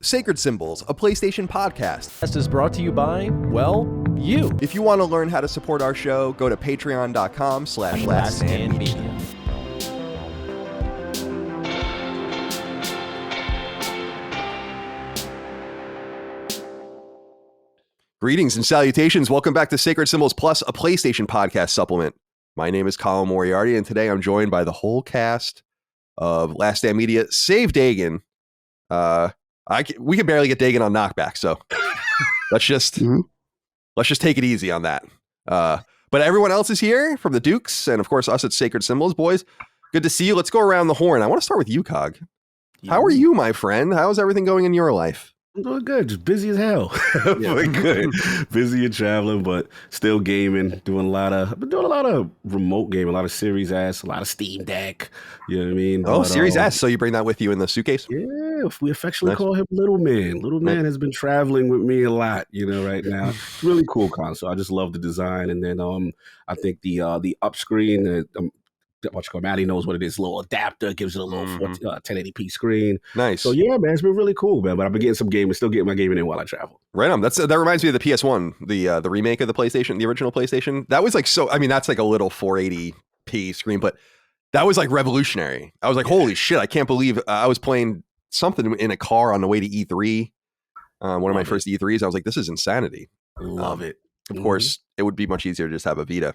Sacred Symbols, a PlayStation podcast. This is brought to you by, well, you. If you want to learn how to support our show, go to patreon.com/laststandmedia. Greetings and salutations. Welcome back to Sacred Symbols Plus, a PlayStation podcast supplement. My name is Colin Moriarty, and today I'm joined by the whole cast of Last Stand Media, save Dagan. We can barely get Dagan on knockback, so let's just take it easy on that. But everyone else is here from the Dukes, and of course us at Sacred Symbols, boys. Good to see you. Let's go around the horn. I want to start with you, Cog. How are you, my friend? How's everything going in your life? I'm doing good, just busy as hell. Yeah. But good. Busy and traveling, but still gaming. I've been doing a lot of remote gaming, a lot of Series S, a lot of Steam Deck. You know what I mean? Oh, Series S. So you bring that with you in the suitcase? Yeah, we affectionately call him Little Man. Little Man has been traveling with me a lot, right now. It's really cool console. I just love the design. And then I think the up screen, Matty knows what it is. A little adapter gives it a little 1080p screen. Nice. So yeah, man, it's been really cool, man. But I've been getting some gaming, still getting my gaming in while I travel. Right on. That reminds me of the PS1, the remake of the PlayStation, the original PlayStation. That was like that's like a little 480p screen, but that was like revolutionary. I was like, holy shit! I can't believe I was playing something in a car on the way to E3. One of my first E3s. I was like, this is insanity. Love it. Of course, it would be much easier to just have a Vita.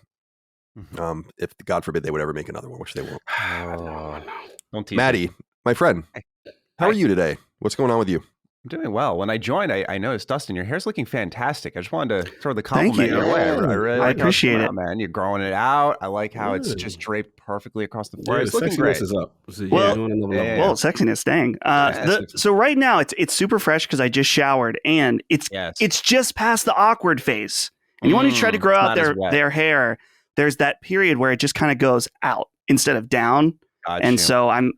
If God forbid they would ever make another one, which they won't. No. Don't tease Maddie, my friend, how are you today? What's going on with you? I'm doing well. When I joined, I noticed, Dustin, your hair's looking fantastic. I just wanted to throw the compliment your way. I really like appreciate it, man. You're growing it out. I like how it's just draped perfectly across the floor. It's looking great. Is up. So, well, sexiness, dang. So right now it's super fresh because I just showered, and it's just past the awkward phase. And you want to try to grow out their hair. There's that period where it just kind of goes out instead of down. Gotcha. And so I'm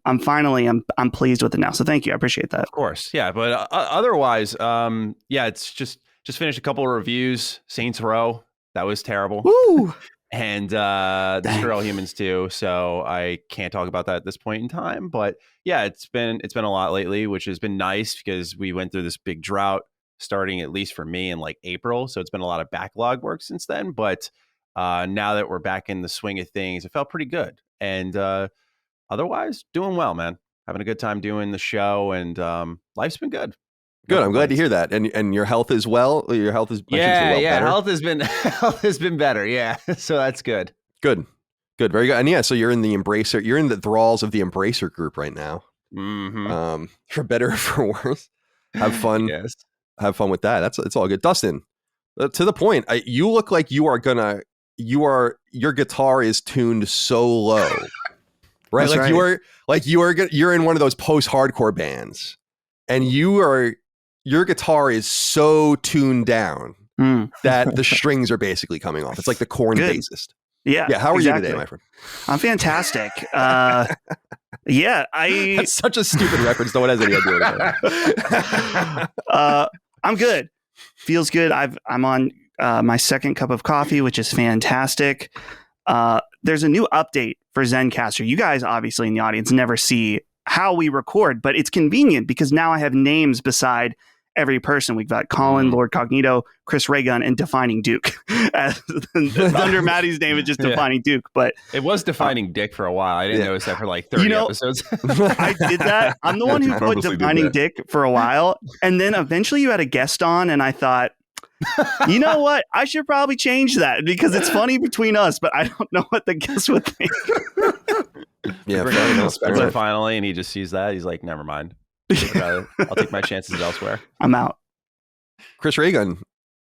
pleased with it now. So thank you. I appreciate that. Of course. Yeah. But otherwise, it's just finished a couple of reviews. Saints Row. That was terrible. Woo! And Destroy All Humans too. So I can't talk about that at this point in time. But yeah, it's been a lot lately, which has been nice because we went through this big drought starting, at least for me, in like April. So it's been a lot of backlog work since then. But now that we're back in the swing of things, it felt pretty good. And otherwise, doing well, man. Having a good time doing the show, and life's been good. Good. I'm glad to hear that. And your health is well. Your health is better. Health has been better. Yeah, so that's good. Good. Very good. And yeah, so you're in the Embracer. You're in the thralls of the Embracer group right now. Mm-hmm. For better or for worse. Have fun. Yes. Have fun with that. It's all good. Dustin, to the point. You look like your guitar is tuned so low. Right? That's right. You're in one of those post-hardcore bands, and your guitar is so tuned down that the strings are basically coming off. It's like the Korn bassist. Yeah. How are you today, my friend? I'm fantastic. That's such a stupid reference. No one has any idea what it is. I'm good. Feels good. I'm on my second cup of coffee, which is fantastic. There's a new update for Zencastr. You guys, obviously, in the audience, never see how we record, but it's convenient because now I have names beside every person. We've got Colin, Lord Cognito, Chris Raygun, and Defining Duke. Under Matty's name, it's just Defining Duke. But it was Defining Dick for a while. I didn't notice that for like 30 episodes. I did that. I'm the one who put Defining Dick for a while. And then eventually you had a guest on, and I thought, you know what? I should probably change that because it's funny between us, but I don't know what the guest would think. Finally, and he just sees that. He's like, never mind. I'll take my chances elsewhere. I'm out. Chris Raygun,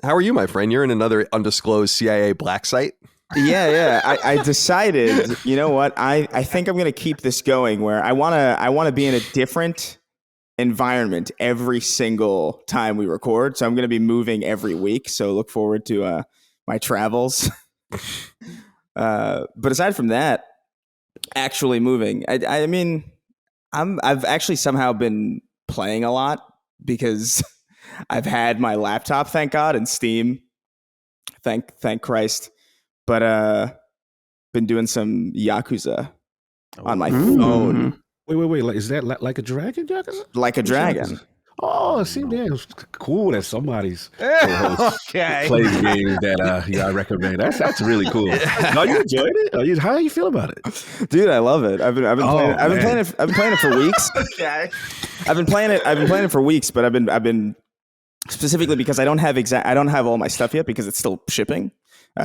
how are you, my friend? You're in another undisclosed CIA black site. Yeah. I decided, you know what? I think I'm going to keep this going where I want to be in a different environment every single time we record. So I'm going to be moving every week. So look forward to my travels. But aside from that, actually moving, I mean, I've actually somehow been playing a lot because I've had my laptop, thank God, and Steam, thank Christ. But been doing some Yakuza on my phone. Wait. Like, is that like a dragon, Yakuza? Like a dragon. Oh, it seemed it's cool that somebody's Okay. plays games that I recommend. That's really cool. No, you enjoyed it? How do you feel about it? Dude, I love it. I've been playing it for weeks. Okay. I've been playing it for weeks, but I've been specifically because I don't have all my stuff yet because it's still shipping.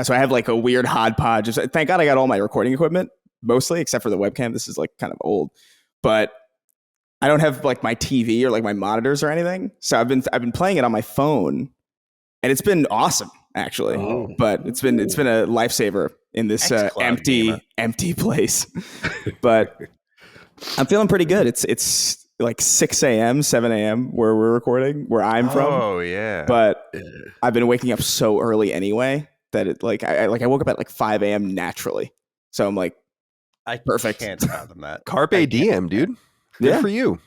So I have like a weird hodgepodge. Thank God I got all my recording equipment mostly, except for the webcam. This is like kind of old, but I don't have like my TV or like my monitors or anything. So I've been playing it on my phone, and it's been awesome actually. Oh. But it's been a lifesaver in this empty place. But I'm feeling pretty good. It's like 6 a.m., 7 a.m. where we're recording, where I'm from. Oh yeah. But I've been waking up so early anyway that it I woke up at like 5 a.m. naturally. So I'm like, I perfect. can't fathom that. Carpe diem, dude. Good Yeah. for you.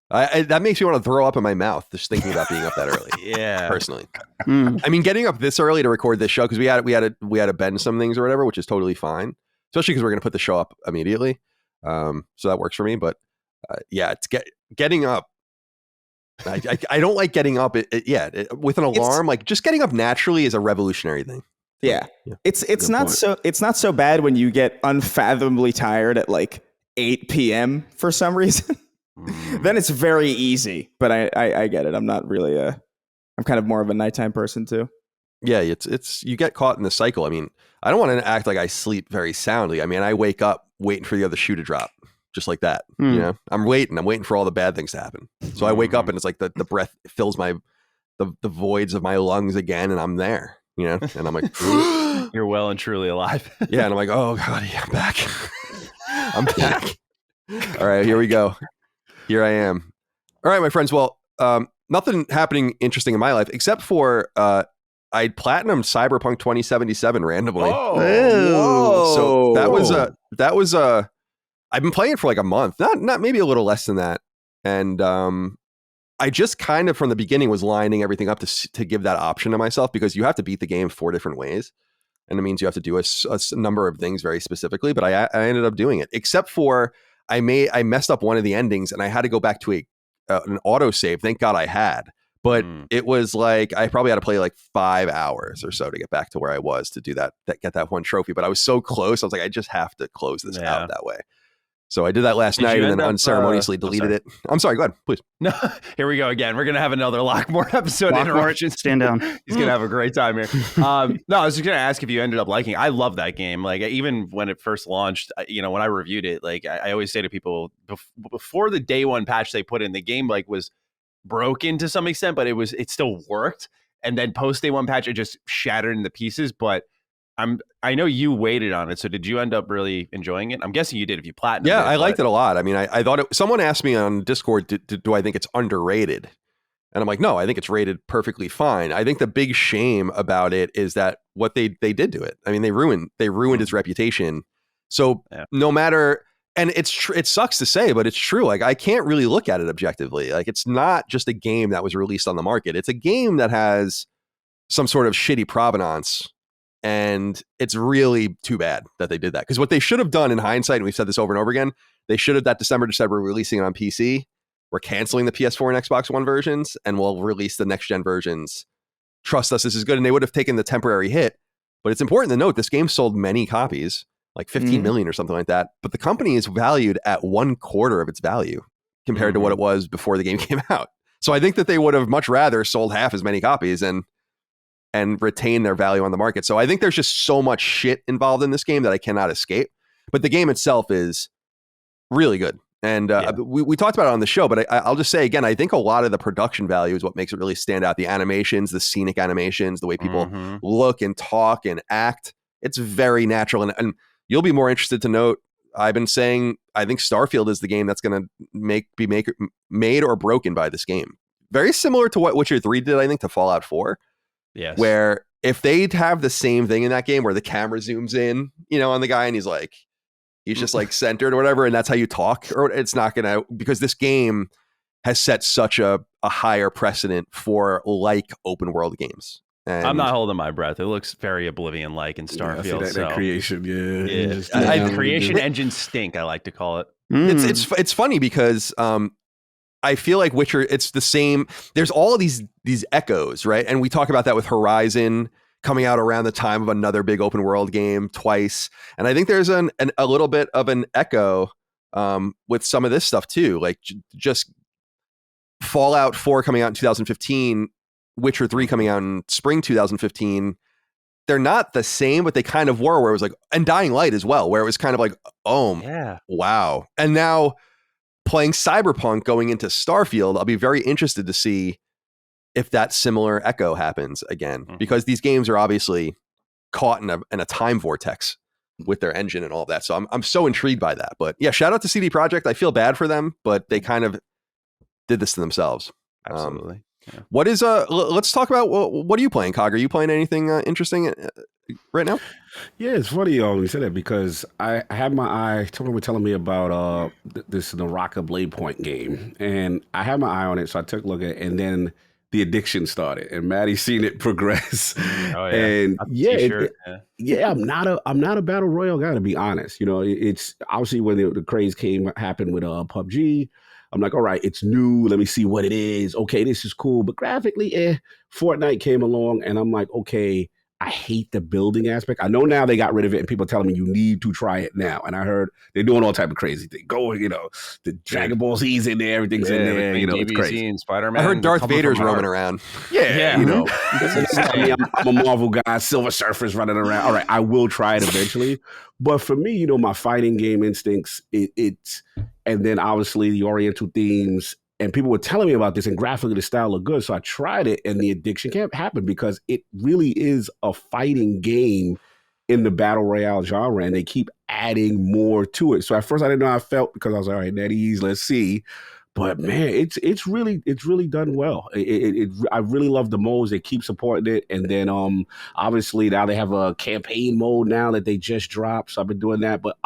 That makes me want to throw up in my mouth just thinking about being up that early. Yeah. Personally, Mm. I mean, getting up this early to record this show because we had to bend some things or whatever, which is totally fine. Especially because we're going to put the show up immediately, so that works for me. But yeah, it's getting up. I don't like getting up. With an alarm, like just getting up naturally is a revolutionary thing. Yeah. It's Good not point. it's not so bad when you get unfathomably tired at like 8 p.m. for some reason. Then it's very easy. But I get it. I'm not really I'm kind of more of a nighttime person too. Yeah, it's you get caught in the cycle. I mean, I don't want to act like I sleep very soundly. I mean, I wake up waiting for the other shoe to drop, just like that. Hmm. You know, I'm waiting for all the bad things to happen. So I wake up and it's like the breath fills the voids of my lungs again, and I'm there. You know, and I'm like, You're well and truly alive. yeah, and I'm like, oh god, yeah, I'm back. I'm back. All right, here we go. Here I am. All right, my friends. Well, nothing happening interesting in my life except for I platinumed Cyberpunk 2077 randomly. Oh, So that was I've been playing it for like a month, not maybe a little less than that, and I just kind of from the beginning was lining everything up to give that option to myself because you have to beat the game 4 different ways, and it means you have to do a number of things very specifically. But I ended up doing it, except for I messed up one of the endings and I had to go back to an autosave. Thank God I had. But it was like I probably had to play like 5 hours or so to get back to where I was to do that get that one trophy. But I was so close. I was like, I just have to close this out that way. So I did that last night and then unceremoniously deleted it. I'm sorry. Go ahead, please. No, here we go again. We're gonna have another Lockmore episode. Lockmore, stand down. He's gonna have a great time here. No, I was just gonna ask if you ended up liking it. I love that game. Like even when it first launched, when I reviewed it, like I always say to people before the day one patch they put in, the game like was broken to some extent, but it still worked. And then post day one patch, it just shattered into pieces. But I know you waited on it. So did you end up really enjoying it? I'm guessing you did if you platinumed Yeah, it. I liked it a lot. I mean, I thought someone asked me on Discord, do I think it's underrated? And I'm like, no, I think it's rated perfectly fine. I think the big shame about it is that what they did to it. I mean, they ruined its reputation. So no matter, and it sucks to say, but it's true. Like I can't really look at it objectively. Like it's not just a game that was released on the market. It's a game that has some sort of shitty provenance. And it's really too bad that they did that. Because what they should have done in hindsight, and we've said this over and over again, they should have that December releasing it on PC. We're canceling the PS4 and Xbox One versions, and we'll release the next-gen versions. Trust us, this is good. And they would have taken the temporary hit. But it's important to note, this game sold many copies, like 15 million or something like that. But the company is valued at 1/4 of its value compared to what it was before the game came out. So I think that they would have much rather sold half as many copies and retain their value on the market. So I think there's just so much shit involved in this game that I cannot escape. But the game itself is really good. And we talked about it on the show, but I'll just say again, I think a lot of the production value is what makes it really stand out. The animations, the scenic animations, the way people look and talk and act. It's very natural. And you'll be more interested to note, I've been saying, I think Starfield is the game that's going to be made or broken by this game. Very similar to what Witcher 3 did, I think, to Fallout 4. Yes. Where if they'd have the same thing in that game where the camera zooms in, on the guy and he's just like centered or whatever, and that's how you talk, or it's not gonna, because this game has set such a higher precedent for like open world games. And I'm not holding my breath. It looks very Oblivion-like in Starfield. That creation, creation engines stink, I like to call it. It's funny because I feel like Witcher, it's the same. There's all of these echoes, right? And we talk about that with Horizon coming out around the time of another big open world game twice. And I think there's a little bit of an echo with some of this stuff too. Like just Fallout 4 coming out in 2015, Witcher 3 coming out in spring 2015. They're not the same, but they kind of were, where it was like, and Dying Light as well, where it was kind of like, oh, yeah, wow. And now playing Cyberpunk going into Starfield, I'll be very interested to see if that similar echo happens again, because these games are obviously caught in a time vortex with their engine and all of that. So I'm so intrigued by that. But yeah, shout out to CD Projekt. I feel bad for them, but they kind of did this to themselves. Absolutely. Yeah. What is let's talk about what are you playing, Cog? Are you playing anything interesting right now? Yeah, it's funny you said that, because I had my eye. Someone was telling me about this Naraka Blade Point game, and I had my eye on it, so I took a look at it, and then the addiction started, and Matty's seen it progress. Oh, yeah. And yeah, I'm not a battle royale guy, to be honest. You know, it's obviously when the craze happened with PUBG. I'm like, all right, it's new. Let me see what it is. Okay, this is cool. But graphically, Fortnite came along, and I'm like, okay, I hate the building aspect. I know now they got rid of it, and people are telling me you need to try it now. And I heard they're doing all type of crazy things. The Dragon Ball Z's in there, everything's in there. It's crazy. And Spider-Man. I heard Darth Vader's roaming around. Yeah. I'm a Marvel guy. Silver Surfer's running around. All right, I will try it eventually. But for me, my fighting game instincts, it's and then obviously the Oriental themes. And people were telling me about this, and graphically the style looked good. So I tried it, and the addiction can't happen, because it really is a fighting game in the battle royale genre, and they keep adding more to it. So at first I didn't know how I felt, because I was like, all right, NetEase, let's see. But man, it's really done well. I really love the modes. They keep supporting it, and then obviously now they have a campaign mode now that they just dropped. So I've been doing that, but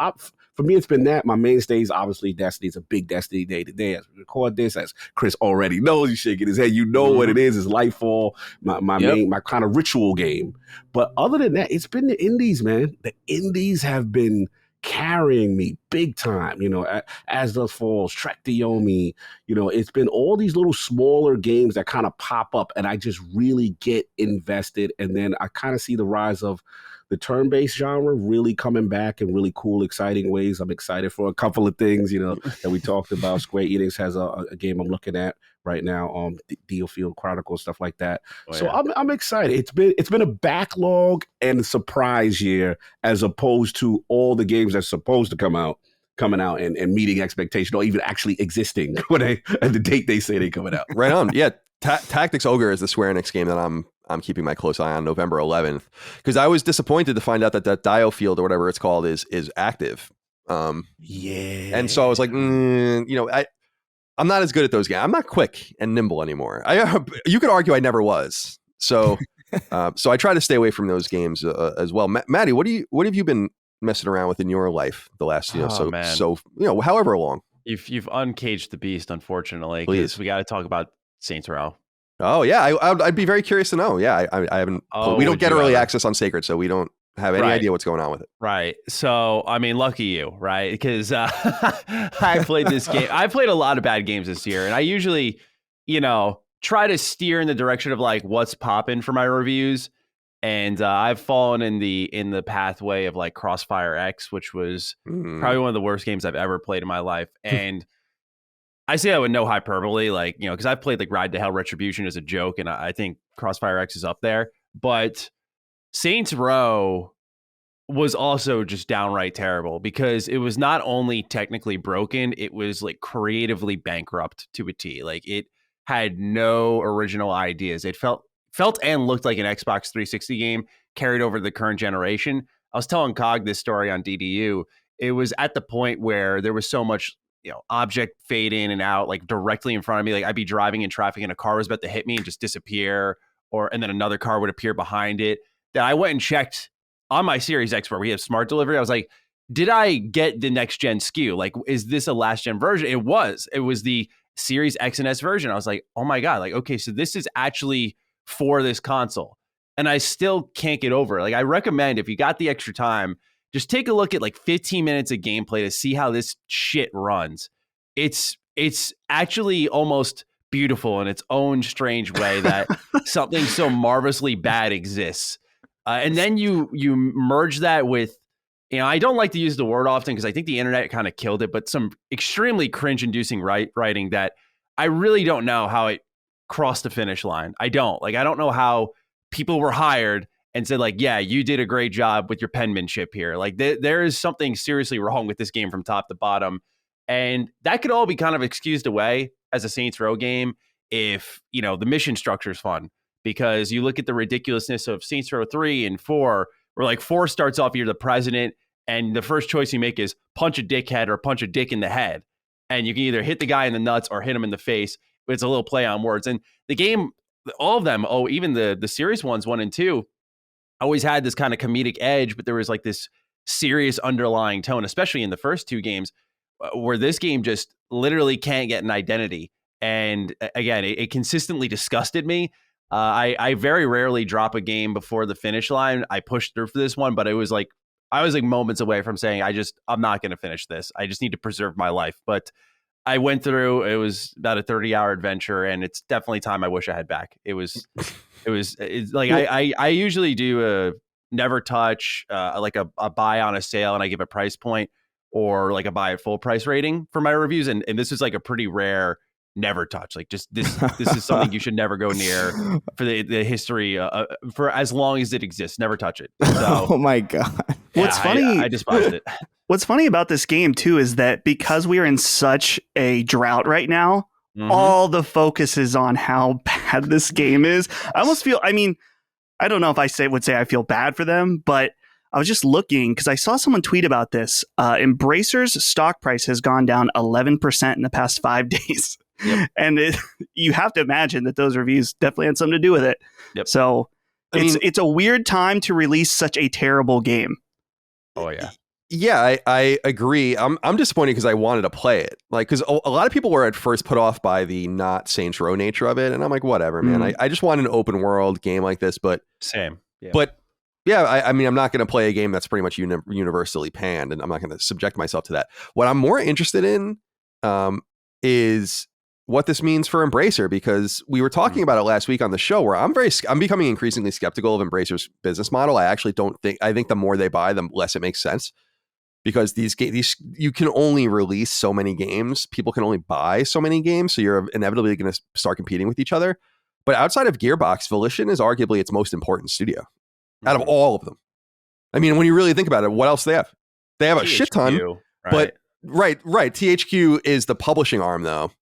for me, it's been that. My mainstays, obviously, Destiny. It's a big Destiny day today as we record this, as Chris already knows. He's shaking his head. You know what it is. It's Lightfall, my main, my kind of ritual game. But other than that, it's been the indies, man. The indies have been carrying me big time, As Does Falls, Trek to Yomi, it's been all these little smaller games that kind of pop up, and I just really get invested. And then I kind of see the rise of the turn-based genre really coming back in really cool, exciting ways. I'm excited for a couple of things, that we talked about. Square Enix has a game I'm looking at right now, Dealfield Chronicles, stuff like that. I'm excited. It's been a backlog and surprise year, as opposed to all the games that's supposed to coming out and meeting expectation, or even actually existing at the date they say they're coming out. Right on. Yeah. Tactics Ogre is the Square Enix game that I'm keeping my close eye on, November 11th, because I was disappointed to find out that Diofield, or whatever it's called, is active. And so I was like, I'm not as good at those games. I'm not quick and nimble anymore. You could argue I never was. So so I try to stay away from those games as well. Matty, what have you been messing around with in your life the last however long? You've uncaged the beast, unfortunately. Please, we got to talk about Saints Row. Oh yeah, I'd be very curious to know. Yeah, I haven't. We don't get early access on Sacred, so we don't have any idea what's going on with it. Right. So I mean, lucky you, right? Because I played this game. I played a lot of bad games this year, and I usually, try to steer in the direction of like what's popping for my reviews. And I've fallen in the pathway of like Crossfire X, which was probably one of the worst games I've ever played in my life. And I say that with no hyperbole, like, because I've played like Ride to Hell Retribution as a joke, and I think Crossfire X is up there. But Saints Row was also just downright terrible, because it was not only technically broken, it was like creatively bankrupt to a T. Like, it had no original ideas. It felt and looked like an Xbox 360 game carried over to the current generation. I was telling Cog this story on DDU. It was at the point where there was so much, object fade in and out, like directly in front of me. Like, I'd be driving in traffic and a car was about to hit me and just disappear, and then another car would appear behind it. That I went and checked on my Series X, where we have smart delivery. I was like, did I get the next gen SKU? Like, is this a last gen version? It was the Series X and S version. I was like, oh my God, like, okay, so this is actually for this console. And I still can't get over it. Like, I recommend, if you got the extra time, just take a look at like 15 minutes of gameplay to see how this shit runs. It's it's actually almost beautiful in its own strange way that something so marvelously bad exists. And then you merge that with, I don't like to use the word often because I think the internet kind of killed it, but some extremely cringe-inducing writing that I really don't know how it crossed the finish line. I don't know how people were hired and said like, yeah, you did a great job with your penmanship here. Like there is something seriously wrong with this game from top to bottom. And that could all be kind of excused away as a Saints Row game if, the mission structure is fun. Because you look at the ridiculousness of Saints Row 3 and 4, where like 4 starts off, you're the president, and the first choice you make is punch a dickhead or punch a dick in the head. And you can either hit the guy in the nuts or hit him in the face. It's a little play on words. And the game, all of them, even the serious ones, 1 and 2, always had this kind of comedic edge, but there was like this serious underlying tone, especially in the first 2 games, where this game just literally can't get an identity. And again, it consistently disgusted me. I very rarely drop a game before the finish line. I pushed through for this one, but I was like moments away from saying, I'm not going to finish this. I just need to preserve my life. But I went through, it was about a 30-hour adventure, and it's definitely time I wish I had back. It's like, I usually do a never touch, like a buy on a sale, and I give a price point, or like a buy at full price rating for my reviews. And this is like a pretty rare never touch. Like just this is something you should never go near for the history, for as long as it exists. Never touch it. So, oh my God. What's funny, I despised it. What's funny about this game too is that because we are in such a drought right now, all the focus is on how bad this game is. I almost feel, I don't know if I would say I feel bad for them, but I was just looking because I saw someone tweet about this. Embracer's stock price has gone down 11% in the past 5 days. Yep. And you have to imagine that those reviews definitely had something to do with it. Yep. So it's a weird time to release such a terrible game. Oh yeah. Yeah, I agree. I'm disappointed because I wanted to play it. Like, because a lot of people were at first put off by the not Saints Row nature of it, and I'm like, whatever, man. I just want an open world game like this. But same. Yeah. But yeah, I'm not going to play a game that's pretty much universally panned, and I'm not going to subject myself to that. What I'm more interested in is what this means for Embracer, because we were talking about it last week on the show, where I'm becoming increasingly skeptical of Embracer's business model. I think the more they buy, the less it makes sense, because these you can only release so many games. People can only buy so many games. So you're inevitably going to start competing with each other. But outside of Gearbox, Volition is arguably its most important studio out of all of them. I mean, when you really think about it, what else do they have? They have a shit ton, right? But right. THQ is the publishing arm, though.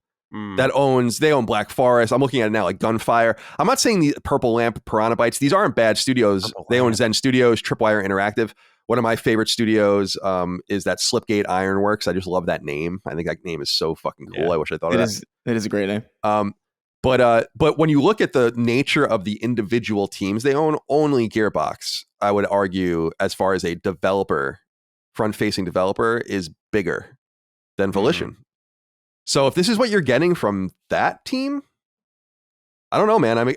They own Black Forest. I'm looking at it now, like Gunfire. I'm not saying the Purple Lamp, Piranha Bytes, these aren't bad studios. They own Zen Studios, Tripwire Interactive. One of my favorite studios is that Slipgate Ironworks. I just love that name. I think that name is so fucking cool. I wish I thought of that. It is a great name. But when you look at the nature of the individual teams they own, only Gearbox, I would argue, as far as a developer, front-facing developer, is bigger than Volition. So if this is what you're getting from that team, I don't know, man. I mean,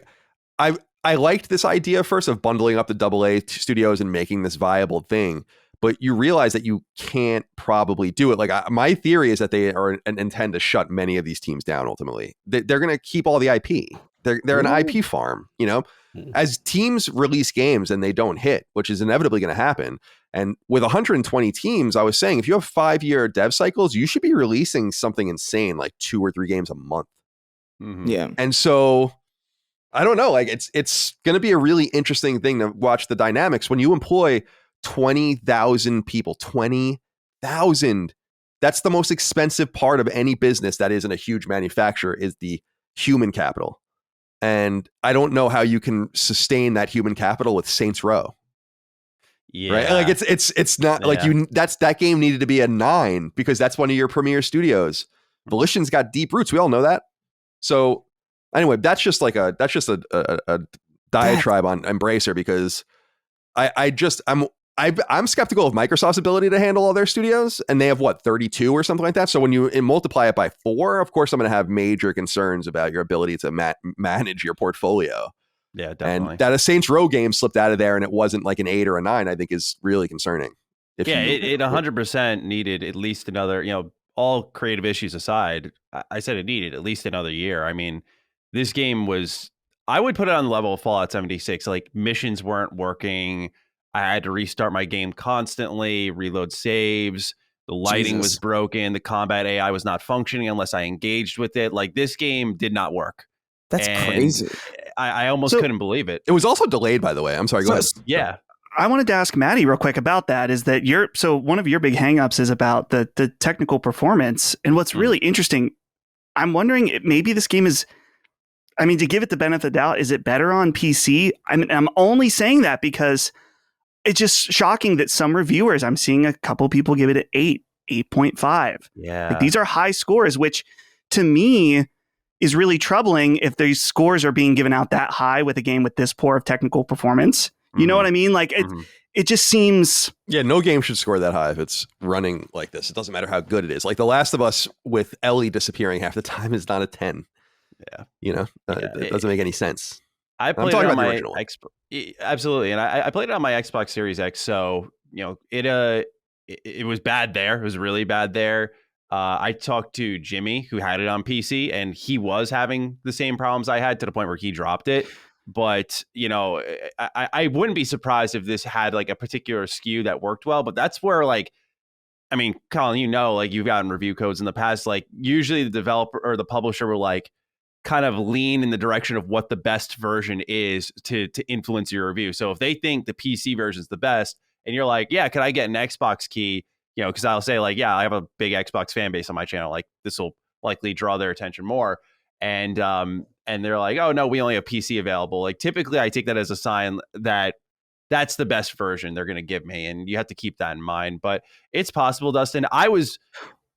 I liked this idea first of bundling up the AA studios and making this viable thing, but you realize that you can't probably do it. Like my theory is that they intend to shut many of these teams down. Ultimately, they're going to keep all the IP. They're an IP farm, as teams release games and they don't hit, which is inevitably going to happen. And with 120 teams, I was saying, if you have 5-year dev cycles, you should be releasing something insane, like 2 or 3 games a month. Yeah. And so I don't know, like it's going to be a really interesting thing to watch the dynamics when you employ 20,000 people, 20,000. That's the most expensive part of any business that isn't a huge manufacturer, is the human capital. And I don't know how you can sustain that human capital with Saints Row. Yeah. Right. Like it's not like that game needed to be a 9 because that's one of your premier studios. Volition's got deep roots. We all know that. So anyway, that's just a diatribe on Embracer, because I'm skeptical of Microsoft's ability to handle all their studios, and they have 32 or something like that. So when you multiply it by 4, of course, I'm going to have major concerns about your ability to manage your portfolio. Yeah, definitely. And that a Saints Row game slipped out of there and it wasn't like an 8 or a 9, I think is really concerning. It 100% needed at least another, all creative issues aside, I said it needed at least another year. I mean, this game was, I would put it on the level of Fallout 76. Like, missions weren't working. I had to restart my game constantly, reload saves. The lighting was broken. The combat AI was not functioning unless I engaged with it. Like, this game did not work. That's And crazy. I almost couldn't believe it. It was also delayed, by the way. I'm sorry. Go ahead. Yeah. I wanted to ask Matty real quick about that. Is that so one of your big hangups is about the technical performance. And what's really interesting, I'm wondering maybe this game is, I mean, to give it the benefit of the doubt, is it better on PC? I mean, I'm only saying that because it's just shocking that some reviewers, I'm seeing a couple people give it an 8.5. Yeah. Like, these are high scores, which to me is really troubling if these scores are being given out that high with a game with this poor of technical performance. You know what I mean? Like, it just seems... Yeah, no game should score that high if it's running like this. It doesn't matter how good it is. Like The Last of Us with Ellie disappearing half the time is not a 10. Yeah. You know? It doesn't make any sense. I played it on my absolutely, and I played it on my Xbox Series X. So it was bad there. It was really bad there. I talked to Jimmy, who had it on PC, and he was having the same problems I had, to the point where he dropped it. But I wouldn't be surprised if this had like a particular SKU that worked well. But that's where, like, I mean, Colin, like, you've gotten review codes in the past. Like, usually the developer or the publisher will like kind of lean in the direction of what the best version is to influence your review. So if they think the PC version is the best, and you're like, yeah, could I get an Xbox key? Because I'll say, like, yeah, I have a big Xbox fan base on my channel. Like, this will likely draw their attention more. And they're like, oh no, we only have PC available. Like, typically I take that as a sign that that's the best version they're going to give me. And you have to keep that in mind. But it's possible, Dustin. I was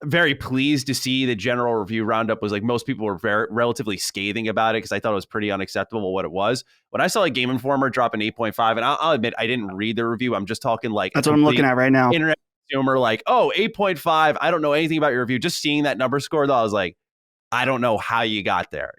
very pleased to see the general review roundup was like, most people were relatively scathing about it, because I thought it was pretty unacceptable what it was. When I saw like Game Informer drop an 8.5, and I'll admit I didn't read the review. I'm just talking like, that's what I'm looking at right now. Internet consumer, like, oh, 8.5. I don't know anything about your review. Just seeing that number score, though, I was like, I don't know how you got there.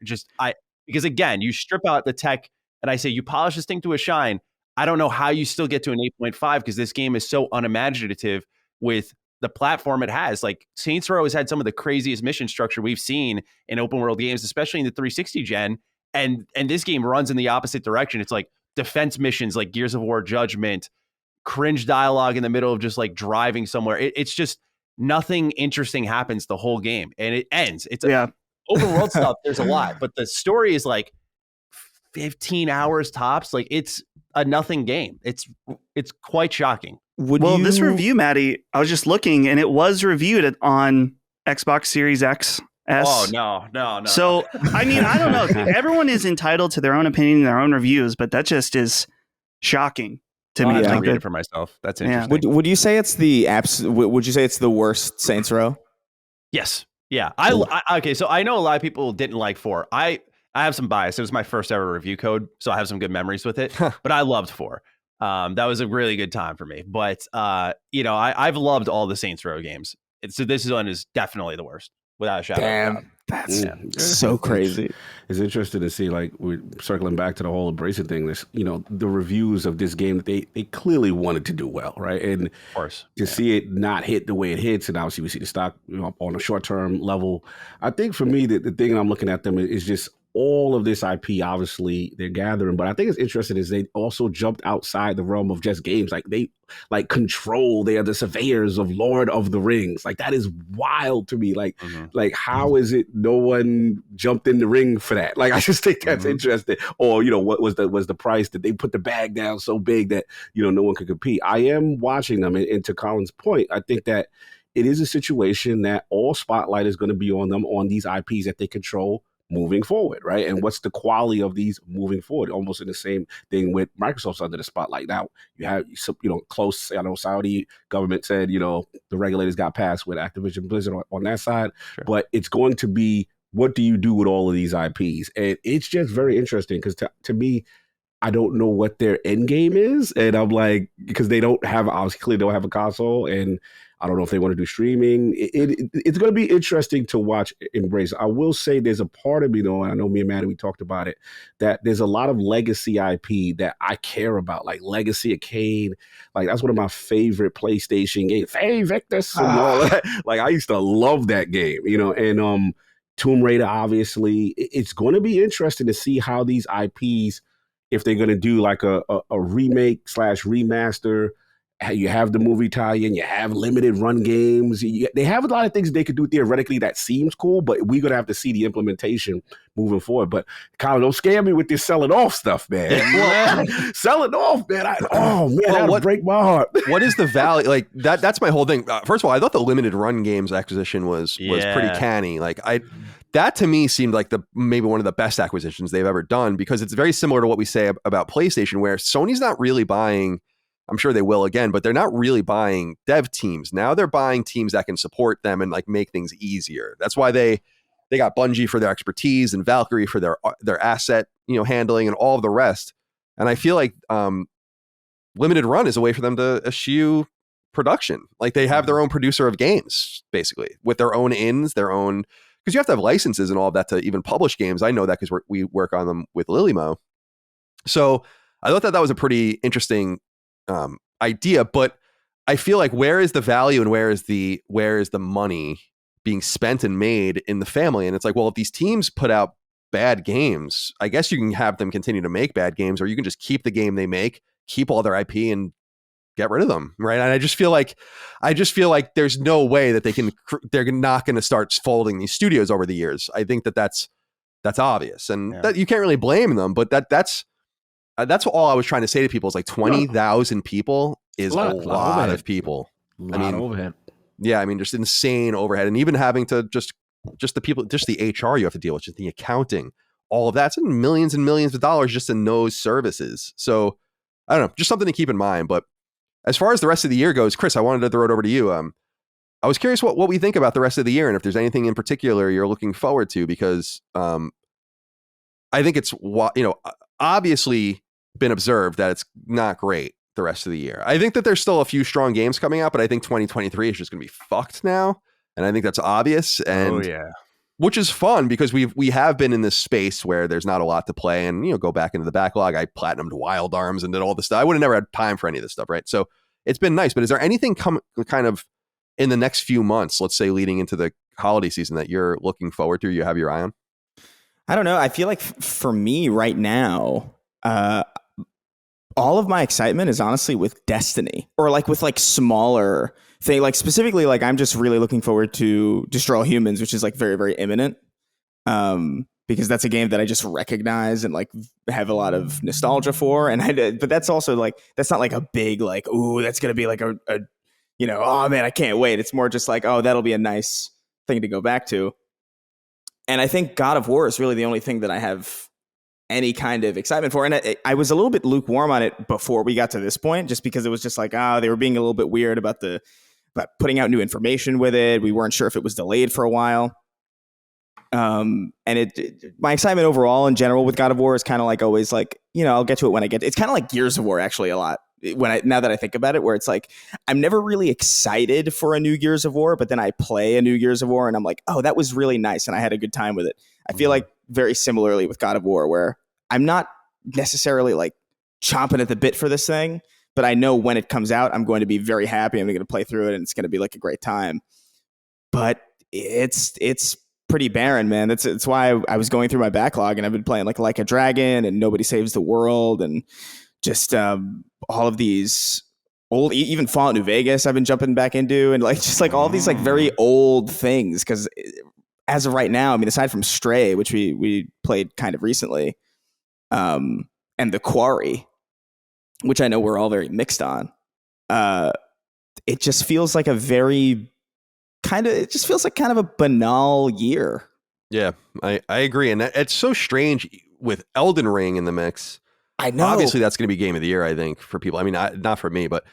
Because again, you strip out the tech, and I say you polish this thing to a shine. I don't know how you still get to an 8.5, because this game is so unimaginative with the platform it has. Like, Saints Row has had some of the craziest mission structure we've seen in open world games, especially in the 360 gen. And this game runs in the opposite direction. It's like defense missions, like Gears of War Judgment, cringe dialogue in the middle of just like driving somewhere. It's just nothing interesting happens the whole game, and it ends. It's open world stuff. There's a lot, but the story is like 15 hours tops. Like, it's a nothing game. It's quite shocking. This review, Matty, I was just looking, and it was reviewed on Xbox Series X. Oh, no. So, I mean, I don't know. Everyone is entitled to their own opinion and their own reviews, but that just is shocking to me. I read it for myself. That's interesting. Would you say it's would you say it's the worst Saints Row? Yes. Yeah. Okay. So I know a lot of people didn't like 4. I have some bias. It was my first ever review code, so I have some good memories with it. But I loved 4. That was a really good time for me. But I've loved all the Saints Row games. So this one is definitely the worst, without a shadow of a doubt. That's so crazy. It's interesting to see, like, we're circling back to the whole embracing thing. This, the reviews of this game, they clearly wanted to do well, right? And of course, to see it not hit the way it hits, and obviously we see the stock on a short term level. I think for me, the thing I'm looking at them is just all of this IP, obviously they're gathering, but I think it's interesting is they also jumped outside the realm of just games. Like, they Control, they are the surveyors of Lord of the Rings. Like, that is wild to me. Like, how is it no one jumped in the ring for that? Like, I just think that's interesting. Or, what was the price that they put the bag down so big that, no one could compete. I am watching them, and to Colin's point, I think that it is a situation that all spotlight is going to be on them, on these IPs that they control moving forward, right? And what's the quality of these moving forward? Almost in the same thing with Microsoft's under the spotlight. Now, you have, close, I know Saudi government said, the regulators got passed with Activision Blizzard on that side, but it's going to be, what do you do with all of these IPs? And it's just very interesting, because to me, I don't know what their end game is. And I'm like, because they don't have, obviously clearly don't have a console, and I don't know if they want to do streaming. It's going to be interesting to watch Embrace. I will say there's a part of me, though, and I know me and Matty, we talked about it, that there's a lot of legacy IP that I care about, like Legacy of Kain. Like, that's one of my favorite PlayStation games. Hey, Victus and all that. Like, I used to love that game, and Tomb Raider, obviously. It's going to be interesting to see how these IPs, if they're going to do like a remake / remaster. You have the movie tie-in, you have limited run games. They have a lot of things they could do theoretically that seems cool, but we're going to have to see the implementation moving forward. But Colin, don't scare me with this selling off stuff, man. Selling off, man. That would break my heart. What is the value? Like that's my whole thing. First of all, I thought the limited run games acquisition was pretty canny. Like that to me seemed like maybe one of the best acquisitions they've ever done, because it's very similar to what we say about PlayStation, where Sony's not really buying. I'm sure they will again, but they're not really buying dev teams. Now they're buying teams that can support them and like make things easier. That's why they got Bungie for their expertise and Valkyrie for their asset, handling and all of the rest. And I feel like limited run is a way for them to eschew production. Like they have their own producer of games, basically, with their own their own, because you have to have licenses and all of that to even publish games. I know that because we work on them with Lilymo. So I thought that was a pretty interesting idea, but I feel like where is the value and where is the money being spent and made in the family? And it's like, well, if these teams put out bad games, I guess you can have them continue to make bad games, or you can just keep the game they make, keep all their IP and get rid of them, right? And I just feel like there's no way that they're not going to start folding these studios over the years. I think that's obvious, and that you can't really blame them, but that's all I was trying to say to people is like 20,000 people is a lot of people. A lot of overhead. Yeah, I mean, just insane overhead, and even having to just the people, just the HR you have to deal with, just the accounting, all of that's millions and millions of dollars just in those services. So I don't know, just something to keep in mind. But as far as the rest of the year goes, Chris, I wanted to throw it over to you. I was curious what we think about the rest of the year, and if there's anything in particular you're looking forward to, because I think it's obviously been observed that it's not great the rest of the year. I think that there's still a few strong games coming out, but I think 2023 is just going to be fucked now, and I think that's obvious. And which is fun, because we have been in this space where there's not a lot to play, and go back into the backlog. I platinumed Wild Arms and did all this stuff. I would have never had time for any of this stuff, right? So it's been nice. But is there anything kind of in the next few months, let's say leading into the holiday season, that you're looking forward to, you have your eye on? I don't know. I feel like for me right now, all of my excitement is honestly with Destiny, or like with like smaller thing, like specifically, like I'm just really looking forward to Destroy All Humans, which is like very, very imminent. Because that's a game that I just recognize and like have a lot of nostalgia for. But that's also like, that's not like a big, like, ooh, that's going to be like a oh man, I can't wait. It's more just like, oh, that'll be a nice thing to go back to. And I think God of War is really the only thing that I have any kind of excitement for. And I was a little bit lukewarm on it before we got to this point, just because it was just like, they were being a little bit weird about putting out new information with it. We weren't sure if it was delayed for a while. And my excitement overall in general with God of War is kind of like always like, I'll get to it when I get to it. It's kind of like Gears of War actually a lot, now that I think about it, where it's like, I'm never really excited for a new Gears of War, but then I play a new Gears of War and I'm like, oh, that was really nice, and I had a good time with it. I feel like very similarly with God of War, where I'm not necessarily like chomping at the bit for this thing, but I know when it comes out, I'm going to be very happy. I'm going to play through it, and it's going to be like a great time. But it's pretty barren, man. It's why I was going through my backlog, and I've been playing like a Dragon and Nobody Saves the World, and just all of these old, even Fallout New Vegas I've been jumping back into, and like just like all these like very old things, because as of right now, I mean, aside from Stray, which we played kind of recently, and The Quarry, which I know we're all very mixed on, it just feels like kind of a banal year. Yeah, I agree. And it's so strange with Elden Ring in the mix. I know. Obviously, that's going to be game of the year, I think, for people. I mean, not for me, but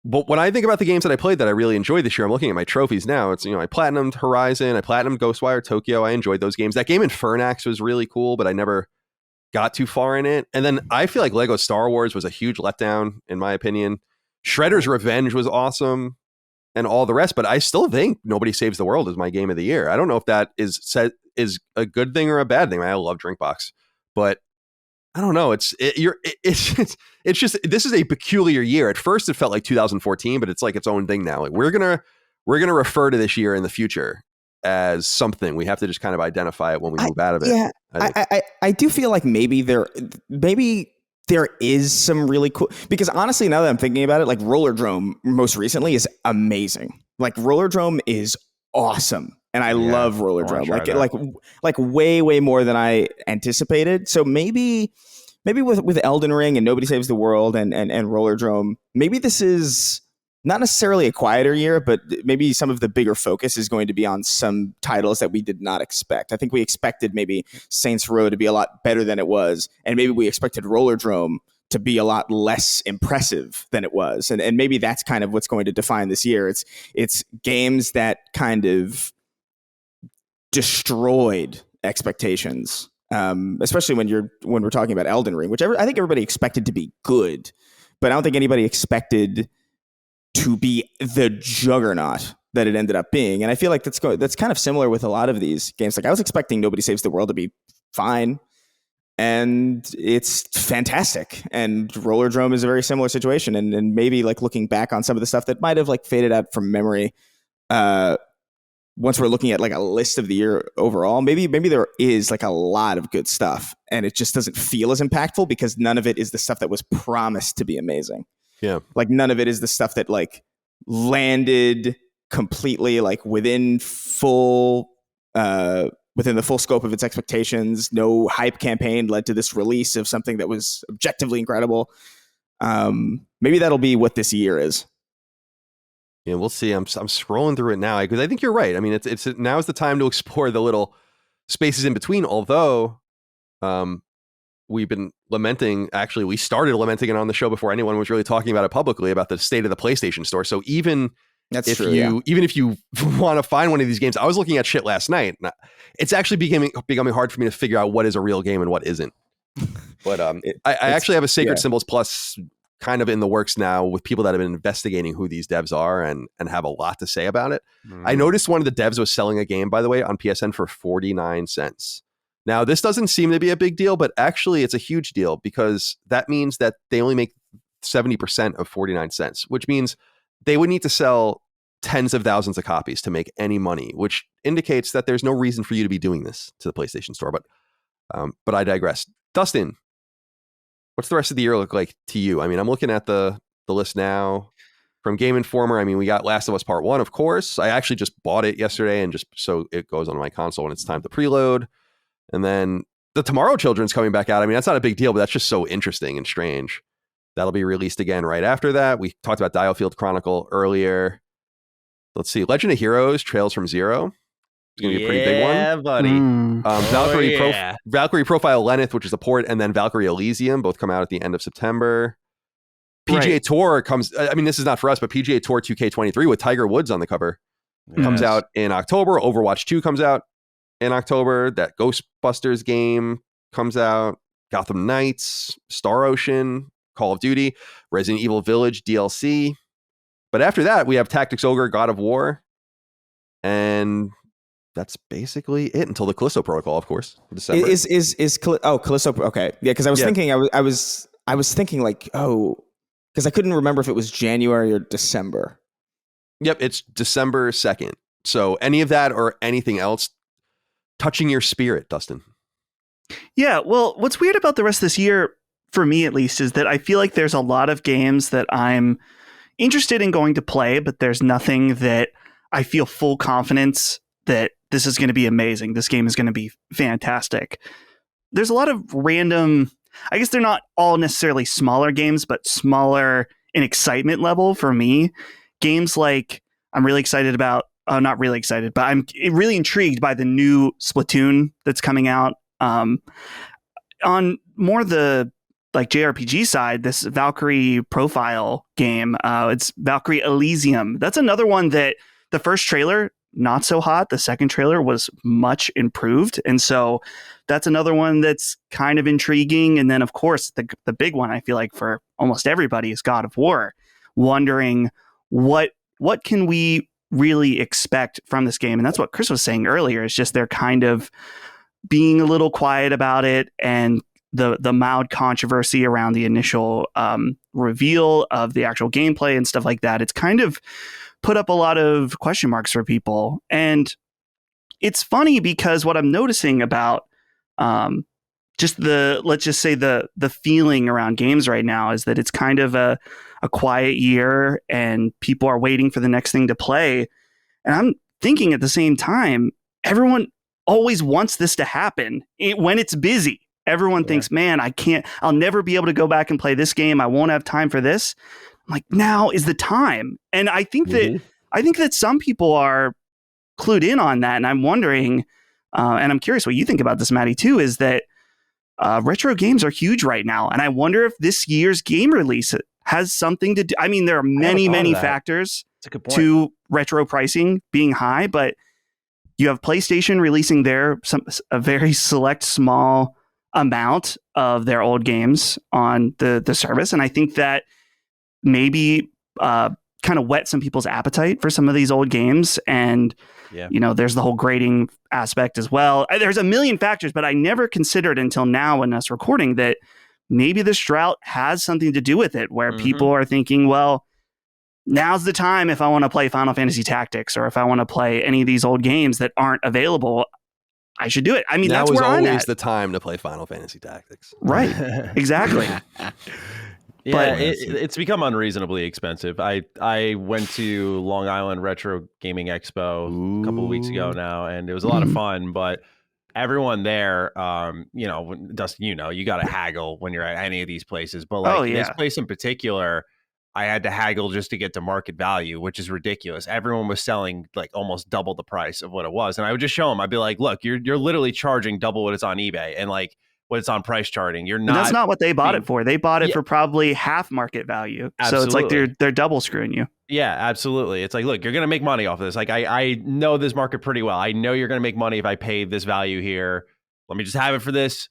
when I think about the games that I played that I really enjoyed this year, I'm looking at my trophies now. It's, I platinumed Horizon, I platinumed Ghostwire Tokyo. I enjoyed those games. That game Infernax was really cool, but I never got too far in it. And then I feel like Lego Star Wars was a huge letdown, in my opinion. Shredder's Revenge was awesome. and all the rest. But I still think Nobody Saves the World is my game of the year. I don't know if that is a good thing or a bad thing. I love Drinkbox, but I don't know. It's just, this is a peculiar year. At first, it felt like 2014, but it's like its own thing now. Like we're gonna refer to this year in the future as something. We have to just kind of identify it when we move out of it. Yeah, I do feel like maybe there is some really cool, because honestly, now that I'm thinking about it, like Rollerdrome most recently is amazing. Like Rollerdrome is awesome. And I love Rollerdrome, like way more than I anticipated. So maybe with Elden Ring and Nobody Saves the World and Rollerdrome, maybe this is not necessarily a quieter year, but maybe some of the bigger focus is going to be on some titles that we did not expect. I think we expected maybe Saints Row to be a lot better than it was, and maybe we expected Rollerdrome to be a lot less impressive than it was, and maybe that's kind of what's going to define this year. It's games that kind of destroyed expectations, especially when we're talking about Elden Ring, which I think everybody expected to be good, but I don't think anybody expected to be the juggernaut that it ended up being. And I feel like that's kind of similar with a lot of these games. Like I was expecting Nobody Saves the World to be fine, and it's fantastic. And Rollerdrome is a very similar situation. And maybe like looking back on some of the stuff that might have like faded out from memory, once we're looking at like a list of the year overall, maybe there is like a lot of good stuff, and it just doesn't feel as impactful because none of it is the stuff that was promised to be amazing. Yeah. Like none of it is the stuff that like landed completely like within the full scope of its expectations. No hype campaign led to this release of something that was objectively incredible. Maybe that'll be what this year is. Yeah, we'll see. I'm scrolling through it now because I think you're right. I mean, it's now's the time to explore the little spaces in between. Although, we've been lamenting. Actually, we started lamenting it on the show before anyone was really talking about it publicly about the state of the PlayStation Store. So even if you want to find one of these games, I was looking at shit last night. And it's actually becoming hard for me to figure out what is a real game and what isn't. But I actually have a Sacred Symbols Plus kind of in the works now with people that have been investigating who these devs are and have a lot to say about it. I noticed one of the devs was selling a game, by the way, on PSN for 49 cents. Now, this doesn't seem to be a big deal, but actually it's a huge deal because that means that they only make 70% of 49 cents, which means they would need to sell tens of thousands of copies to make any money, which indicates that there's no reason for you to be doing this to the PlayStation Store. But I digress. Dustin, what's the rest of the year look like to you? I mean, I'm looking at the list now from Game Informer. I mean, we got Last of Us Part 1, of course. I actually just bought it yesterday and just so it goes on my console when it's time to preload. And then the Tomorrow Children's coming back out. I mean, that's not a big deal, but that's just so interesting and strange. That'll be released again right after that. We talked about Dialfield Chronicle earlier. Let's see. Legend of Heroes, Trails from Zero. It's going to be a pretty big one. Yeah, buddy. Valkyrie Profile Lenneth, which is a port, and then Valkyrie Elysium both come out at the end of September. PGA Tour comes, I mean, this is not for us, but PGA Tour 2K23 with Tiger Woods on the cover comes out in October. Overwatch 2 comes out in October. That Ghostbusters game comes out. Gotham Knights, Star Ocean, Call of Duty, Resident Evil Village DLC. But after that, we have Tactics Ogre, God of War, and that's basically it until the Callisto Protocol, of course. December. Callisto? Okay, yeah, because I was thinking, I was thinking like, because I couldn't remember if it was January or December. Yep, it's December 2nd. So any of that or anything else touching your spirit, Dustin. Yeah, well, what's weird about the rest of this year, for me at least, is that I feel like there's a lot of games that I'm interested in going to play, but there's nothing that I feel full confidence that this is going to be amazing. This game is going to be fantastic. There's a lot of random, I guess they're not all necessarily smaller games, but smaller in excitement level for me. Games like I'm really excited about, not really excited, but I'm really intrigued by the new Splatoon that's coming out. On more the like JRPG side, this Valkyrie Profile game, it's Valkyrie Elysium. That's another one that the first trailer, not so hot. The second trailer was much improved. And so that's another one that's kind of intriguing. And then, of course, the big one I feel like for almost everybody is God of War, wondering what what can we really expect from this game? And that's what Chris was saying earlier. It's just they're kind of being a little quiet about it, and the mild controversy around the initial reveal of the actual gameplay and stuff like that. It's kind of put up a lot of question marks for people. And it's funny because what I'm noticing about let's just say the feeling around games right now is that it's kind of a quiet year and people are waiting for the next thing to play. And I'm thinking at the same time, everyone always wants this to happen when it's busy. Everyone thinks, man, I'll never be able to go back and play this game. I won't have time for this. I'm like, now is the time. And I think that some people are clued in on that. And I'm wondering, and I'm curious what you think about this, Matty, too, is that retro games are huge right now. And I wonder if this year's game release has something to do. I mean, there are many factors to retro pricing being high, but you have PlayStation releasing a very select small amount of their old games on the service. And I think that maybe kind of whet some people's appetite for some of these old games. And, there's the whole grading aspect as well. There's a million factors, but I never considered until now when us recording that maybe this drought has something to do with it, where people are thinking, well, now's the time if I want to play Final Fantasy Tactics, or if I want to play any of these old games that aren't available, I should do it. I mean, now that's where I'm at. always the time to play Final Fantasy Tactics. Right. Exactly. Yeah, but it's become unreasonably expensive. I went to Long Island Retro Gaming Expo a couple of weeks ago now, and it was a lot of fun, but everyone there, Dustin, you got to haggle when you're at any of these places. But this place in particular, I had to haggle just to get to market value, which is ridiculous. Everyone was selling like almost double the price of what it was. And I would just show them, I'd be like, look, you're literally charging double what it's on eBay and like what it's on price charting. You're not. That's not what they bought it for. They bought it for probably half market value. Absolutely. So it's like they're double screwing you. Yeah, absolutely. It's like, look, you're going to make money off of this. Like I know this market pretty well. I know you're going to make money if I pay this value here. Let me just have it for this.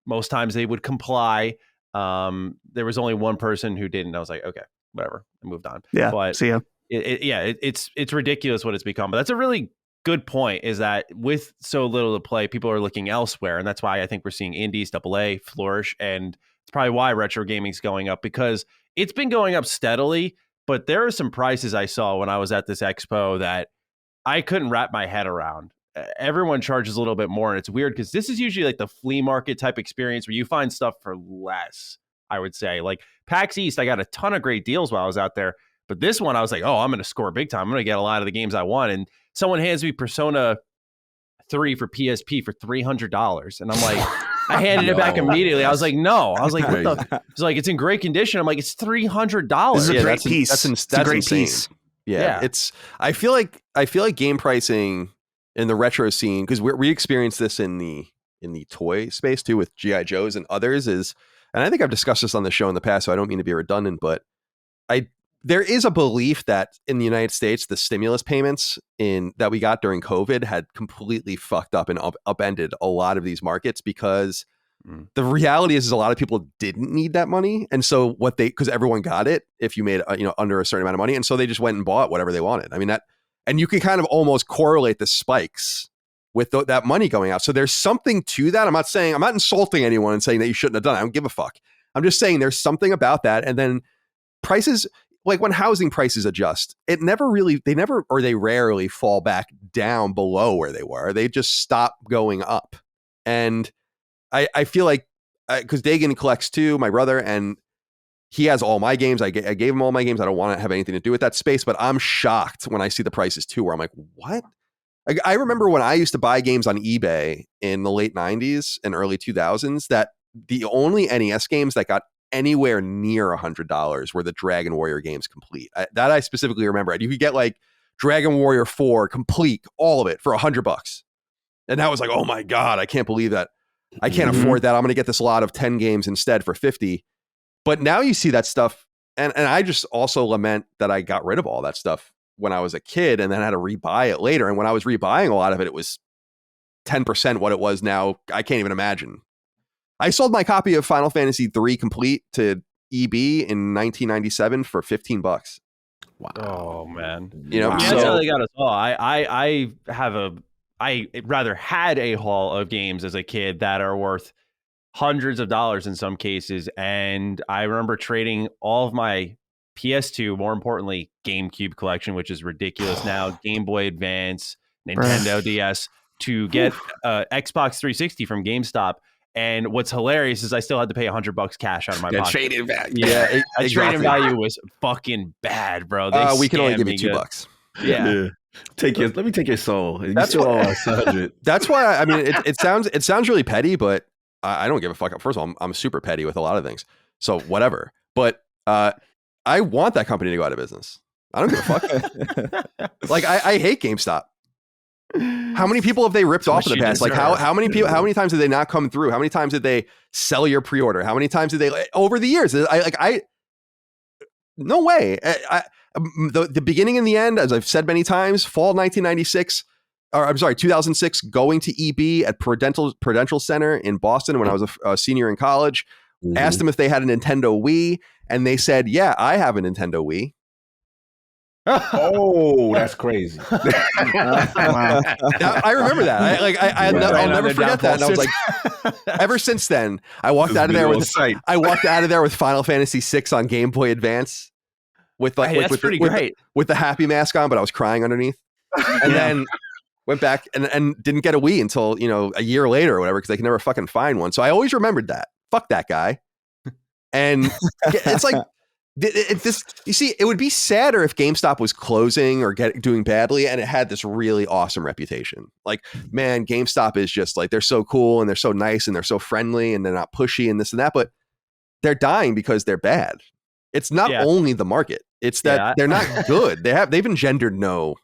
Most times they would comply. There was only one person who didn't. I was like, okay, whatever. I moved on. Yeah. But see ya. It's ridiculous what it's become. But that's a really good point, is that with so little to play, people are looking elsewhere. And that's why I think we're seeing indies, AA flourish. And it's probably why retro gaming's going up, because it's been going up steadily. But there are some prices I saw when I was at this expo that I couldn't wrap my head around. Everyone charges a little bit more. And it's weird because this is usually like the flea market type experience where you find stuff for less, I would say. Like PAX East, I got a ton of great deals while I was out there. But this one, I was like, oh, I'm going to score big time. I'm going to get a lot of the games I want. And someone hands me Persona 3 for PSP for $300. And I'm like, I handed it back immediately. I was like, no. I was like, what the? It's like, it's in great condition. I'm like, it's $300. This is a great piece. That's a great insane. Piece. Yeah. It's, I feel like game pricing in the retro scene, because we experienced this in the toy space too with G.I. Joes and others, is, and I think I've discussed this on the show in the past, so I don't mean to be redundant, but there is a belief that in the United States, the stimulus payments that we got during COVID had completely fucked up and upended a lot of these markets, because the reality is a lot of people didn't need that money. And so because everyone got it if you made, under a certain amount of money. And so they just went and bought whatever they wanted. I mean, and you can kind of almost correlate the spikes with that money going out. So there's something to that. I'm not insulting anyone and saying that you shouldn't have done it. I don't give a fuck. I'm just saying there's something about that. And then prices, like when housing prices adjust, they rarely fall back down below where they were. They just stop going up. And I feel like, because Dagan collects too, my brother, and he has all my games. I gave him all my games. I don't want to have anything to do with that space, but I'm shocked when I see the prices too, where I'm like, what? I remember when I used to buy games on eBay in the late 90s and early 2000s, that the only NES games that got anywhere near $100 were the Dragon Warrior games complete. That I specifically remember. You could get like Dragon Warrior 4 complete, all of it, for $100. And that was like, oh my God, I can't believe that. I can't afford that. I'm going to get this lot of 10 games instead for 50. But now you see that stuff. And I just also lament that I got rid of all that stuff when I was a kid and then had to rebuy it later. And when I was rebuying a lot of it, it was 10% what it was now. I can't even imagine. I sold my copy of Final Fantasy 3 complete to EB in 1997 for $15. Oh man. You know, I mean, so that's how they got us all. I rather had a haul of games as a kid that are worth hundreds of dollars in some cases. And I remember trading all of my PS2, more importantly, GameCube collection, which is ridiculous now, Game Boy Advance, Nintendo DS, to get Xbox 360 from GameStop. And what's hilarious is I still had to pay $100 cash out of my pocket. Trading back. yeah, Trading value was fucking bad, bro. we can only give you $2. $2. Yeah. Let me take your soul. And That's you still what- owe us 100. That's why I mean it sounds really petty, but I don't give a fuck. First of all, I'm super petty with a lot of things, so whatever. But I want that company to go out of business. I don't give a fuck. Like I hate GameStop. How many people have they ripped off in the past? Like how many times did they not come through? How many times did they sell your pre-order? How many times did they over the years? No way. The beginning and the end, as I've said many times, fall 1996. Or I'm sorry, 2006, going to EB at Prudential Center in Boston when I was a senior in college, asked them if they had a Nintendo Wii, and they said, yeah, I have a Nintendo Wii. Oh, that's crazy. Wow. I remember that. I'll never forget that. And I was like, ever since then, I walked out of there with Final Fantasy VI on Game Boy Advance with great. with the happy mask on, but I was crying underneath. And then went back and didn't get a Wii until, a year later or whatever, because I could never fucking find one. So I always remembered that. Fuck that guy. And it's like, you see, it would be sadder if GameStop was closing or doing badly and it had this really awesome reputation. Like, man, GameStop is just like, they're so cool and they're so nice and they're so friendly and they're not pushy and this and that, but they're dying because they're bad. It's not only the market. It's that they're not good. They've engendered no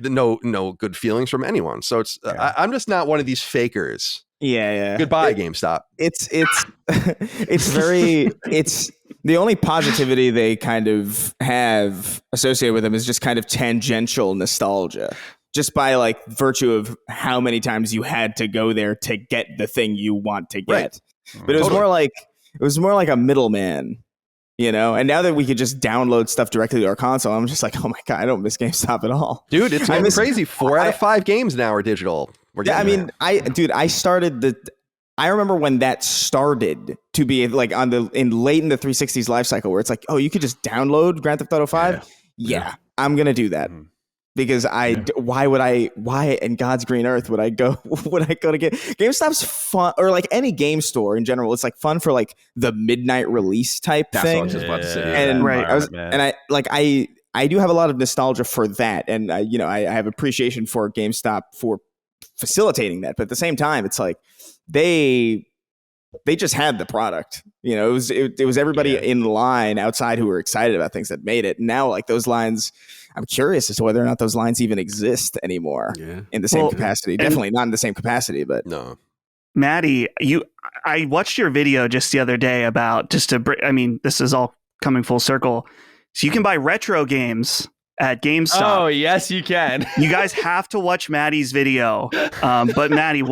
good feelings from anyone. So it's I'm just not one of these fakers. Yeah. Goodbye, GameStop. It's the only positivity they kind of have associated with them is just kind of tangential nostalgia, just by like virtue of how many times you had to go there to get the thing you want to get. Right. But it was more like a middleman, and now that we could just download stuff directly to our console, I'm just like, oh my God, I don't miss GameStop at all. Dude, it's crazy. 4 out of 5 games now are digital. I remember when that started to be like late in the 360's life cycle, where it's like, oh, you could just download Grand Theft Auto 5. Yeah. I'm gonna do that because why in God's green earth would I go to get GameStop's fun, or like any game store in general? It's like fun for like the midnight release type That's thing. what I was just about to say. And I do have a lot of nostalgia for that, and I have appreciation for GameStop for facilitating that. But at the same time, it's like they just had the product. It was everybody in line outside who were excited about things that made it. Now, like those lines, I'm curious as to whether or not those lines even exist anymore in the same capacity. Definitely not in the same capacity, but no. Matty, I watched your video just the other day about this is all coming full circle. So you can buy retro games at GameStop. Oh, yes, you can. You guys have to watch Matty's video. But Matty,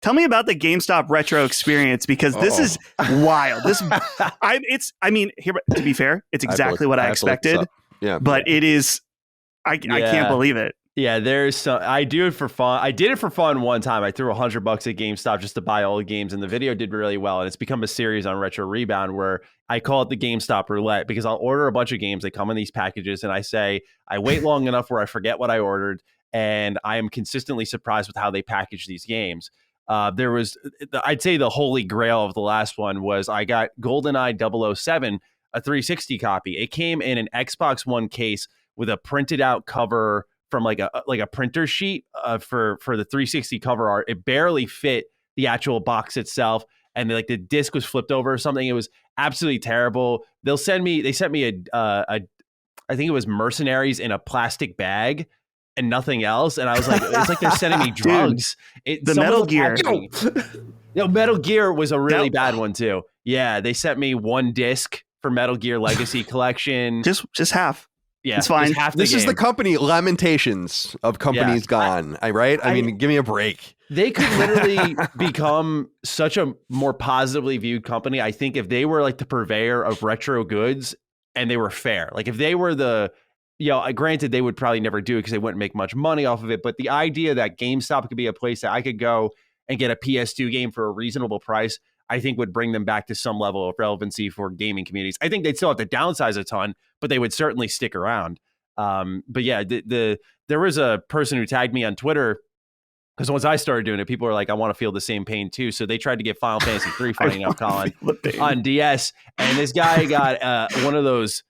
tell me about the GameStop retro experience, because this is wild. To be fair, it's exactly what I expected. Yeah. But it is, I can't believe it. Yeah, I do it for fun. I did it for fun one time. I threw $100 at GameStop just to buy all the games, and the video did really well. And it's become a series on Retro Rebound where I call it the GameStop roulette, because I'll order a bunch of games. They come in these packages, and I say, I wait long enough where I forget what I ordered, and I am consistently surprised with how they package these games. I'd say the holy grail of the last one was I got GoldenEye 007, a 360 copy. It came in an Xbox One case with a printed out cover from like a printer sheet for the 360 cover art. It barely fit the actual box itself, and like the disc was flipped over or something. It was absolutely terrible. They sent me I think it was Mercenaries in a plastic bag and nothing else, and I was like, it's like they're sending me drugs. Metal Gear. Metal Gear was a really bad one too. Yeah, they sent me one disc for Metal Gear Legacy Collection. Just half. Yeah, it's fine. This is the company Lamentations of companies gone. Right? I mean, give me a break. They could literally become such a more positively viewed company. I think if they were like the purveyor of retro goods and they were fair. Like if they were granted they would probably never do it because they wouldn't make much money off of it. But the idea that GameStop could be a place that I could go and get a PS2 game for a reasonable price, I think would bring them back to some level of relevancy for gaming communities. I think they'd still have to downsize a ton, but they would certainly stick around. But yeah, there was a person who tagged me on Twitter because once I started doing it, people were like, I want to feel the same pain too. So they tried to get Final Fantasy 3, funny enough, Colin, on DS. And this guy got one of those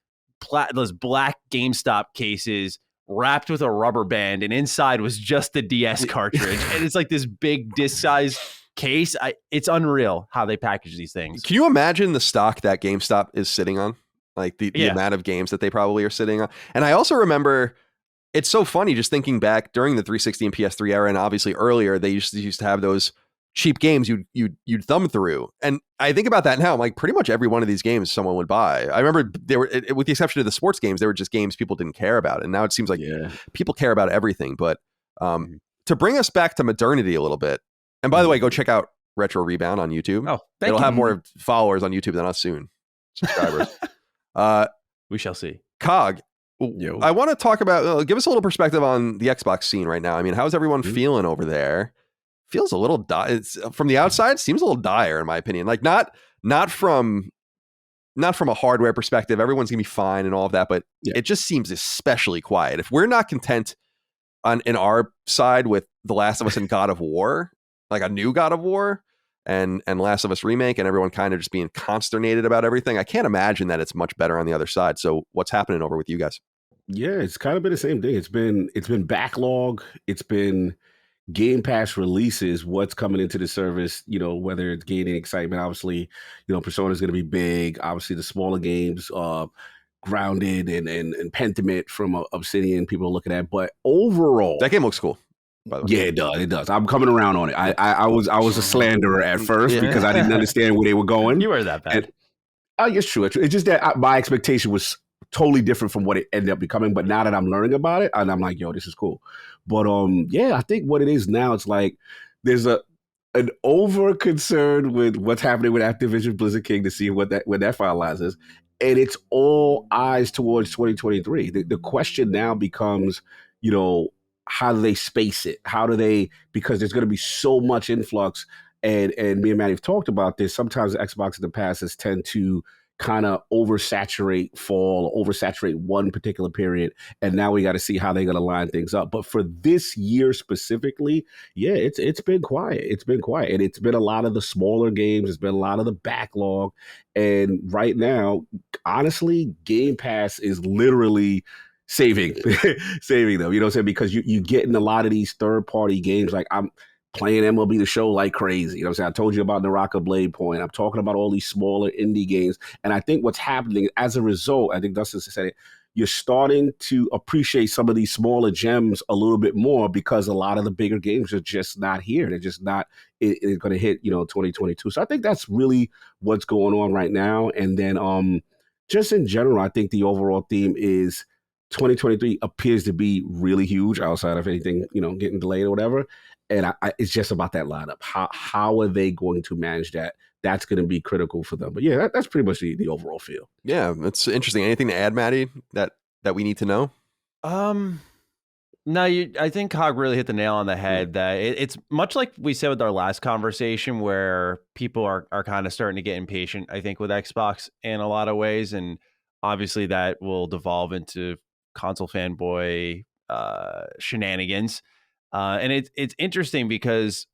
black GameStop cases wrapped with a rubber band, and inside was just the DS cartridge. And it's like this big disc size case. It's unreal how they package these things. Can you imagine the stock that GameStop is sitting on? Like the amount of games that they probably are sitting on. And I also remember, it's so funny just thinking back during the 360 and PS3 era, and obviously earlier, they used to have those cheap games you'd thumb through. And I think about that now, I'm like, pretty much every one of these games someone would buy. I remember they were, with the exception of the sports games, they were just games people didn't care about. And now it seems like people care about everything. But to bring us back to modernity a little bit, and by the way, go check out Retro Rebound on YouTube. Oh, it'll have more followers on YouTube than us soon. Subscribers. We shall see. Cog, I want to talk about, give us a little perspective on the Xbox scene right now. I mean, how's everyone feeling over there? Feels a little from the outside, seems a little dire in my opinion. Like not from a hardware perspective, everyone's gonna be fine and all of that, but it just seems especially quiet. If we're not content in our side with The Last of Us and God of War, like a new God of War and Last of Us remake, and everyone kind of just being consternated about everything, I can't imagine that it's much better on the other side. So what's happening over with you guys? Yeah, it's kind of been the same thing. It's been backlog. It's been Game Pass releases, what's coming into the service, whether it's gaining excitement. Obviously, Persona is going to be big. Obviously, the smaller games, Grounded and Pentiment from Obsidian, people are looking at. But overall, that game looks cool. By the way. Yeah, it does. I'm coming around on it. I was a slanderer at first because I didn't understand where they were going. You were that bad. It's true. It's just that my expectation was totally different from what it ended up becoming. But now that I'm learning about it, and I'm like, yo, this is cool. But I think what it is now, it's like there's an over concern with what's happening with Activision Blizzard King to see when that finalizes, and it's all eyes towards 2023. The question now becomes, how do they space it? How do they, because there's going to be so much influx, and me and Matty have talked about this. Sometimes Xbox in the past has tend to kind of oversaturate fall, oversaturate one particular period, and now we got to see how they're going to line things up. But for this year specifically, it's been quiet. It's been quiet, and it's been a lot of the smaller games. It's been a lot of the backlog, and right now, honestly, Game Pass is literally saving them. You know what I'm saying? Because you getting a lot of these third party games. Like I'm playing MLB The Show like crazy. You know what I'm saying? I told you about Naraka Blade Point. I'm talking about all these smaller indie games. And I think what's happening as a result, I think Dustin said it, you're starting to appreciate some of these smaller gems a little bit more because a lot of the bigger games are just not here. They're just not going to hit, 2022. So I think that's really what's going on right now. And then just in general, I think the overall theme is 2023 appears to be really huge outside of anything, getting delayed or whatever. And it's just about that lineup. How are they going to manage that? That's going to be critical for them. But yeah, that's pretty much the overall feel. Yeah, it's interesting. Anything to add, Matty, that we need to know? No, I think Hog really hit the nail on the head. That it's much like we said with our last conversation, where people are kind of starting to get impatient, I think, with Xbox in a lot of ways. And obviously that will devolve into console fanboy shenanigans. And it's interesting because,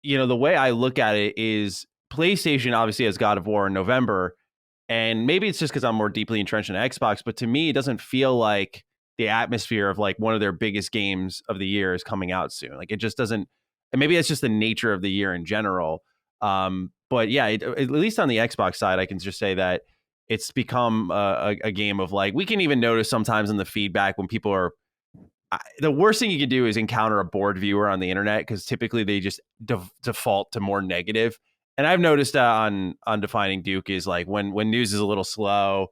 the way I look at it is PlayStation obviously has God of War in November, and maybe it's just because I'm more deeply entrenched in Xbox, but to me, it doesn't feel like the atmosphere of like one of their biggest games of the year is coming out soon. Like it just doesn't, and maybe that's just the nature of the year in general. But yeah, at least on the Xbox side, I can just say that it's become a game of like, we can even notice sometimes in the feedback when people are, the worst thing you can do is encounter a bored viewer on the internet, because typically they just default to more negative. And I've noticed that on Defining Duke is like when news is a little slow,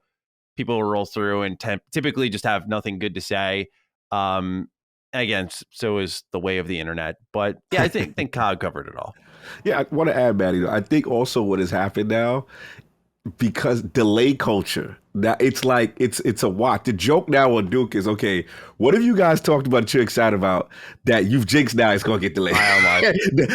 people will roll through and typically just have nothing good to say. Again, so is the way of the internet. But yeah, I think COG covered it all. Yeah, I want to add, Matty, I think also what has happened now, because delay culture. Now it's like it's a watch. The joke now on Duke is, okay, what have you guys talked about that you're excited about that you've jinxed now it's gonna get delayed?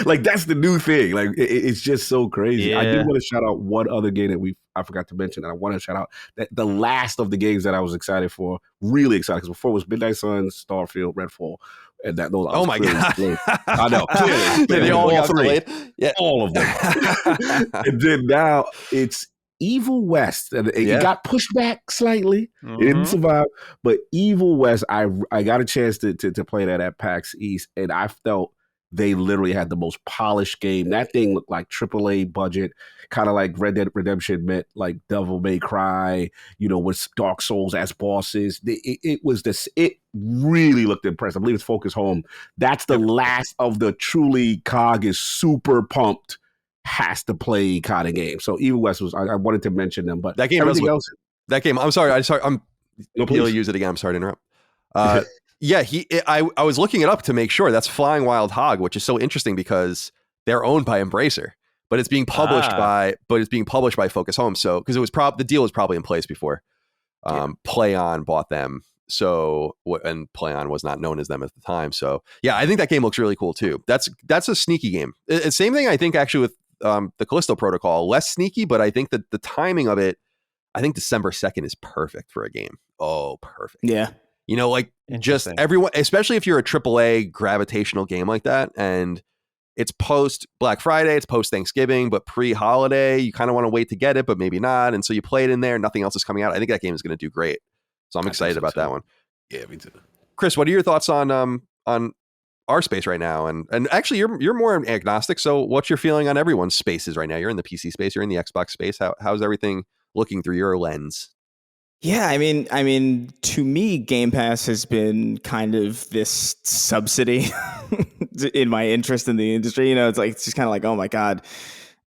Like that's the new thing. Like it's just so crazy. I do want to shout out one other game that I forgot to mention, and I want to shout out that the last of the games that I was excited for, really excited, because before it was Midnight Suns, Starfield, Redfall, and that those. Oh my god! I know. Clearly, they all got delayed. Yeah, all of them. And then now it's Evil West, and it got pushed back slightly. It didn't survive, but Evil West, I got a chance to play that at PAX East, and I felt they literally had the most polished game. That thing looked like AAA budget, kind of like Red Dead Redemption met like Devil May Cry, with Dark Souls as bosses. It really looked impressive. I believe it's Focus Home. That's the last of the truly COG is super pumped, has to play kind of game. So Evil West I wanted to mention them, but that game that game. I'm sorry. I'm he'll use it again. I'm sorry to interrupt. Yeah, I was looking it up to make sure. That's Flying Wild Hog, which is so interesting because they're owned by Embracer, but it's being published by Focus Home. So because it was the deal was probably in place before. PlayOn bought them. So and PlayOn was not known as them at the time. So yeah, I think that game looks really cool too. That's a sneaky game. Same thing I think actually with the Callisto Protocol, less sneaky, but I think that the timing of it, I think December 2nd is perfect for a game. Oh, perfect. Yeah. Like just everyone, especially if you're a AAA gravitational game like that, and it's post Black Friday, it's post Thanksgiving, but pre-holiday, you kind of want to wait to get it, but maybe not. And so you play it in there, nothing else is coming out. I think that game is going to do great. So I'm excited about that one. Yeah, me too. Chris, what are your thoughts on our space right now? And actually you're more agnostic. So what's your feeling on everyone's spaces right now? You're in the PC space, you're in the Xbox space. How's everything looking through your lens? Yeah, I mean, to me, Game Pass has been kind of this subsidy in my interest in the industry. It's just kind of like, oh my God,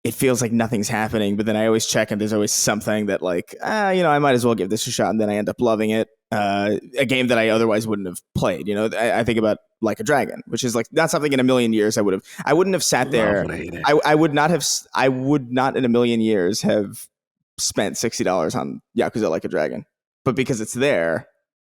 it feels like nothing's happening. But then I always check and there's always something that like, I might as well give this a shot. And then I end up loving it. A game that I otherwise wouldn't have played. I think about Like a Dragon, which is like not something in a million years I wouldn't have sat there. I would not in a million years have spent $60 on Yakuza Like a Dragon, but because it's there,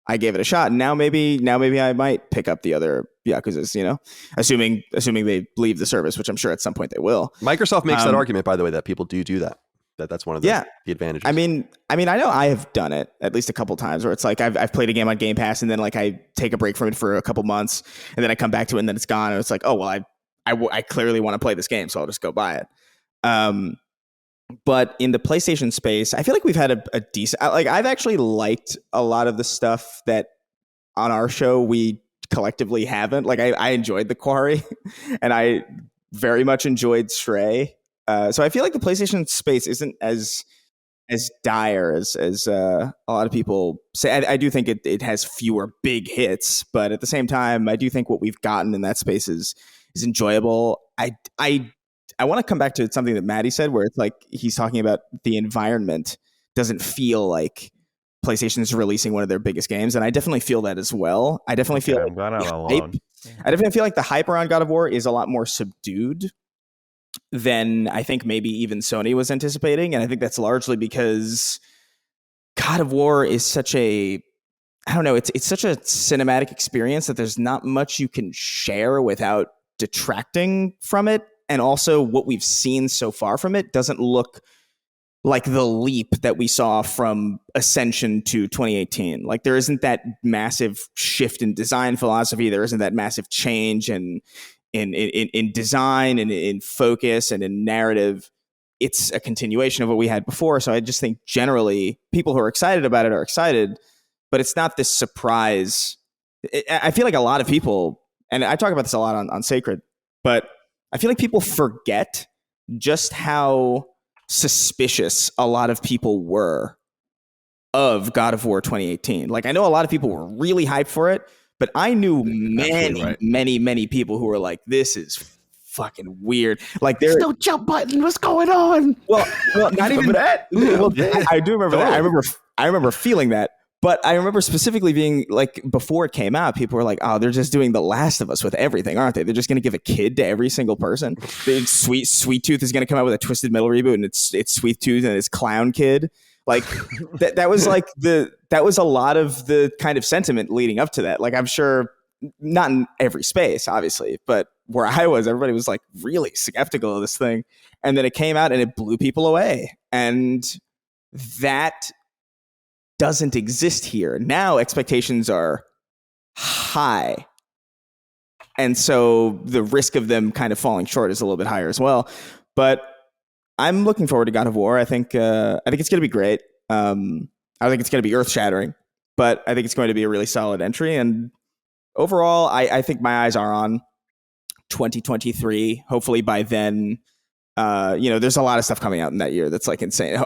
I gave it a shot. And now maybe I might pick up the other Yakuzas, assuming they leave the service, which I'm sure at some point they will. Microsoft makes that argument, by the way, that people do that. That's one of the advantages. I mean, I know I have done it at least a couple times where it's like I've played a game on Game Pass and then like I take a break from it for a couple months and then I come back to it and then it's gone and it's like, oh well, I clearly want to play this game, so I'll just go buy it. But in the PlayStation space, I feel like we've had a decent, like I've actually liked a lot of the stuff that on our show we collectively haven't. Like I enjoyed The Quarry and I very much enjoyed Stray. So I feel like the PlayStation space isn't as dire as a lot of people say. I do think it has fewer big hits, but at the same time, I do think what we've gotten in that space is enjoyable. I want to come back to something that Matty said, where it's like he's talking about the environment doesn't feel like PlayStation is releasing one of their biggest games, and I definitely feel that as well. I definitely feel like I definitely feel like the hype around God of War is a lot more subdued than I think maybe even Sony was anticipating, and I think that's largely because God of War is such a it's such a cinematic experience that there's not much you can share without detracting from it. And also what we've seen so far from it doesn't look like the leap that we saw from Ascension to 2018. Like there isn't that massive shift in design philosophy. There isn't that massive change in design and in focus and in narrative. It's a continuation of what we had before. So I just think generally people who are excited about it are excited, but it's not this surprise. I feel like a lot of people, and I talk about this a lot on Sacred, but I feel like people forget just how suspicious a lot of people were of God of War 2018. Like I know a lot of people were really hyped for it, but I knew many people who were like, this is fucking weird. Like there's no jump button. What's going on? Well, not even that. Well, I do remember that. I remember feeling that. But I remember specifically being like, before it came out, people were like, "Oh, they're just doing The Last of Us with everything, aren't they? They're just going to give a kid to every single person. Sweet Tooth is going to come out with a Twisted Metal reboot, and it's Sweet Tooth and it's Clown Kid." Like that was like that was a lot of the kind of sentiment leading up to that. Like, I'm sure not in every space, obviously, but where I was, everybody was like really skeptical of this thing, and then it came out and it blew people away, and that doesn't exist here. Now expectations are high. And so the risk of them kind of falling short is a little bit higher as well. But I'm looking forward to God of War. I think it's going to be great. I think it's going to be earth-shattering, but I think it's going to be a really solid entry. And overall, I think my eyes are on 2023. Hopefully by then, there's a lot of stuff coming out in that year that's like insane.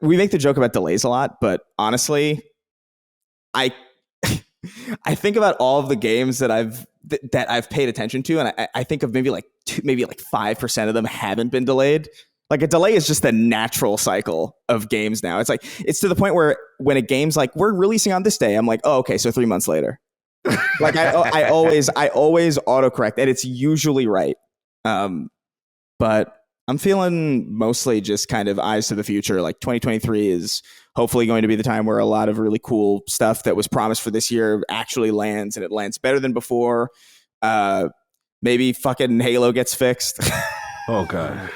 We make the joke about delays a lot, but honestly, I think about all of the games that I've paid attention to, and I think of maybe like 5% of them haven't been delayed. Like, a delay is just the natural cycle of games now. It's to the point where when a game's like, we're releasing on this day, I'm like, oh, okay, so 3 months later. Like I always autocorrect, and it's usually right. But I'm feeling mostly just kind of eyes to the future. Like, 2023 is hopefully going to be the time where a lot of really cool stuff that was promised for this year actually lands, and it lands better than before. Maybe fucking Halo gets fixed. Oh, God.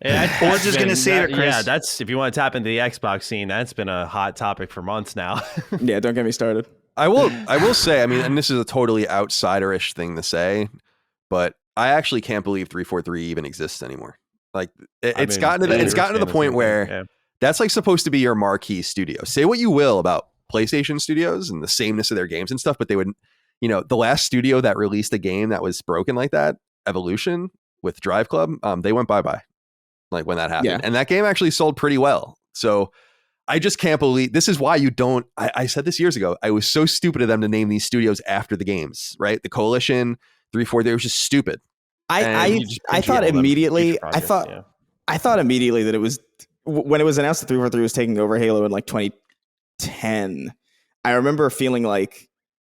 Yeah, I was just going to say it, Chris. Yeah, that's, if you want to tap into the Xbox scene, that's been a hot topic for months now. Yeah, don't get me started. I will say, I mean, and this is a totally outsider-ish thing to say, but I actually can't believe 343 even exists anymore. Like, it's gotten to the point where that's like supposed to be your marquee studio. Say what you will about PlayStation studios and the sameness of their games and stuff, but they would, the last studio that released a game that was broken like that, Evolution with Drive Club, they went bye-bye. Like, when that happened. Yeah. And that game actually sold pretty well. So I just can't believe, this is why you don't, I said this years ago, I was so stupid of them to name these studios after the games, right? The Coalition, 343, it was just stupid. I thought immediately that it was, when it was announced that 343 was taking over Halo in like 2010, I remember feeling like,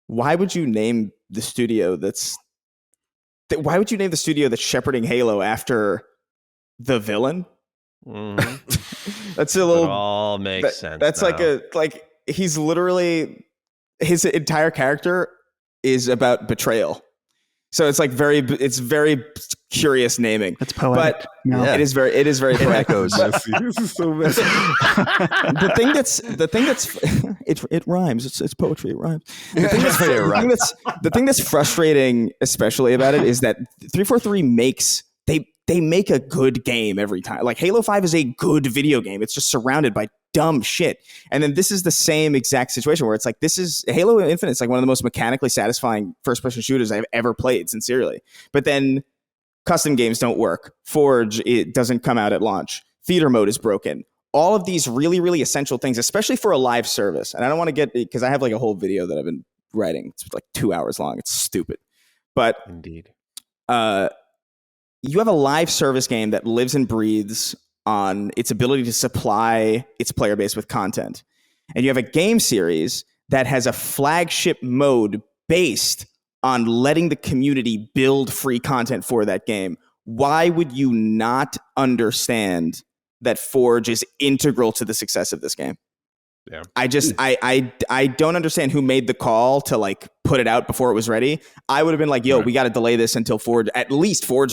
why would you name the studio that's shepherding Halo after the villain? Mm-hmm. That's a little, it all makes sense. That's now. like he's literally, his entire character is about betrayal. So it's like it's very curious naming. That's poetic. But No. it is very poetic. This is so messy. the thing that's it rhymes. It's poetry. It rhymes. The thing that's frustrating, especially about it, is that 343 makes they make a good game every time. Like, Halo 5 is a good video game. It's just surrounded by dumb shit. And then this is the same exact situation where it's like, this is Halo Infinite. It's like one of the most mechanically satisfying first-person shooters I've ever played, sincerely. But then custom games don't work. Forge, it doesn't come out at launch. Theater mode is broken. All of these really, really essential things, especially for a live service. And I don't want to get, because I have like a whole video that I've been writing. It's like 2 hours long. It's stupid. But Indeed. You have a live service game that lives and breathes on its ability to supply its player base with content. And you have a game series that has a flagship mode based on letting the community build free content for that game. Why would you not understand that Forge is integral to the success of this game? Yeah. I don't understand who made the call to like put it out before it was ready. I would have been like, yo, we got to delay this until Forge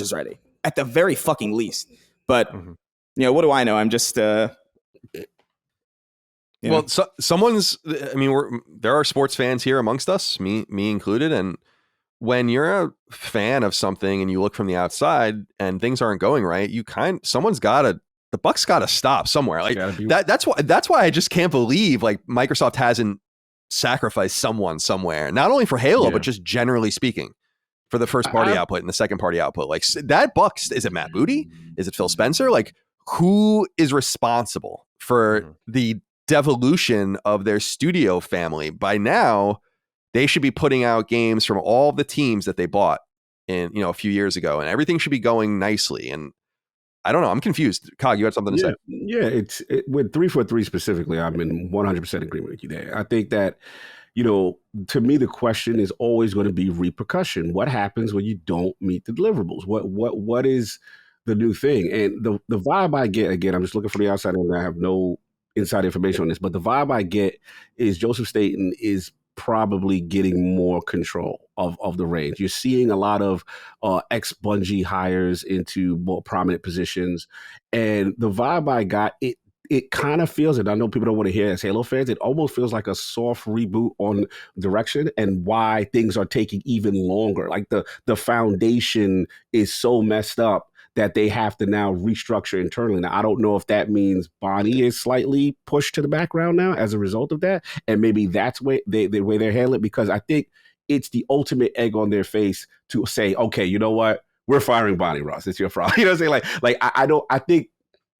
is ready, at the very fucking least. But what do I know? I'm just well, someone's, I mean, there are sports fans here amongst us, me included, and when you're a fan of something and you look from the outside and things aren't going right, the buck's got to stop somewhere. Like, that's why I just can't believe like Microsoft hasn't sacrificed someone somewhere, not only for Halo, but just generally speaking, for the first party output and the second party output. Like, that buck, is it Matt Booty? Is it Phil Spencer? Like, who is responsible for the devolution of their studio family? By now, they should be putting out games from all the teams that they bought in, a few years ago, and everything should be going nicely. And I don't know. I'm confused. Cog, you had something to say? Yeah, with 343 specifically, I'm in 100% agreement with you there. I think that, to me, the question is always going to be repercussion. What happens when you don't meet the deliverables? What is the new thing? And the vibe I get, again, I'm just looking for the outside, and I have no inside information on this, but the vibe I get is Joseph Staten is probably getting more control of the reins. You're seeing a lot of ex-Bungie hires into more prominent positions. And the vibe I got, it kind of feels, and I know people don't want to hear it as Halo fans, it almost feels like a soft reboot on direction and why things are taking even longer. Like the foundation is so messed up that they have to now restructure internally. Now, I don't know if that means Bonnie is slightly pushed to the background now as a result of that. And maybe that's the way they're handling it, because I think it's the ultimate egg on their face to say, okay, you know what? We're firing Bonnie Ross. It's your problem. You know what I'm saying? Like I think